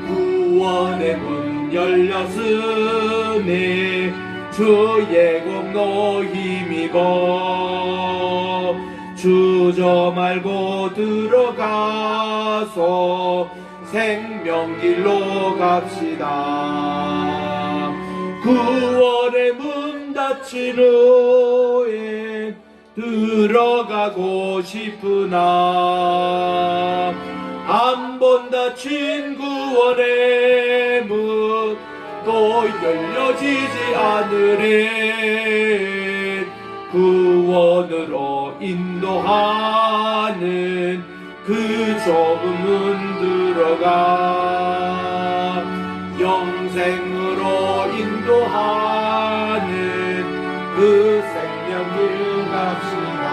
구원의 문 열렸으니 주의 공로 힘입어 주저 말고 들어가서 생명길로 갑시다. 구원의 문 닫힌 후에 들어가고 싶으나 한 번 닫힌 구원의 문 또 또 열려지지 않으리 구원으로 인도하는 그 좁은 문 들어가 영생으로 인도하는 그 생명길 갑시다.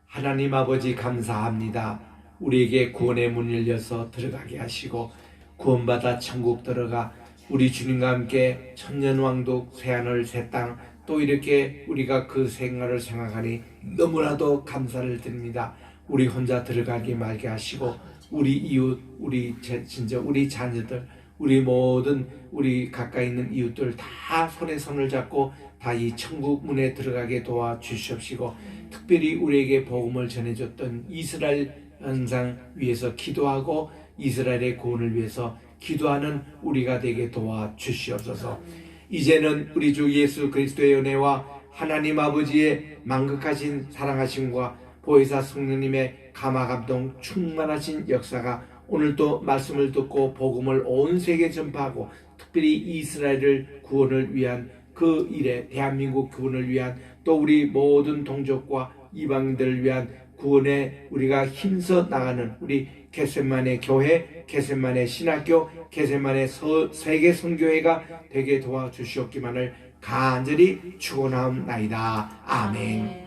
하나님 아버지 감사합니다. 우리에게 구원의 문을 열려서 들어가게 하시고 구원받아 천국 들어가 우리 주님과 함께 천년왕국 새하늘 새 땅 또 이렇게 우리가 그 생활을 생각하니 너무나도 감사를 드립니다. 우리 혼자 들어가게 말게 하시고 우리 이웃, 우리 친척, 우리 자녀들, 우리 모든 우리 가까이 있는 이웃들 다 손에 손을 잡고 다 이 천국 문에 들어가게 도와주시옵시고 특별히 우리에게 복음을 전해줬던 이스라엘 현상 위해서 기도하고 이스라엘의 구원을 위해서 기도하는 우리가 되게 도와주시옵소서. 이제는 우리 주 예수 그리스도의 은혜와 하나님 아버지의 만극하신 사랑하심과 보혜사 성령님의 감화감동 충만하신 역사가 오늘도 말씀을 듣고 복음을 온 세계에 전파하고 특별히 이스라엘을 구원을 위한 그 일에 대한민국 구원을 위한 또 우리 모든 동족과 이방인들을 위한 구원에 우리가 힘써 나가는 우리 겟세마네 교회, 겟세마네 신학교, 겟세마네 세계 선교회가 되게 도와주시옵기만을 간절히 축원하옵나이다. 아멘.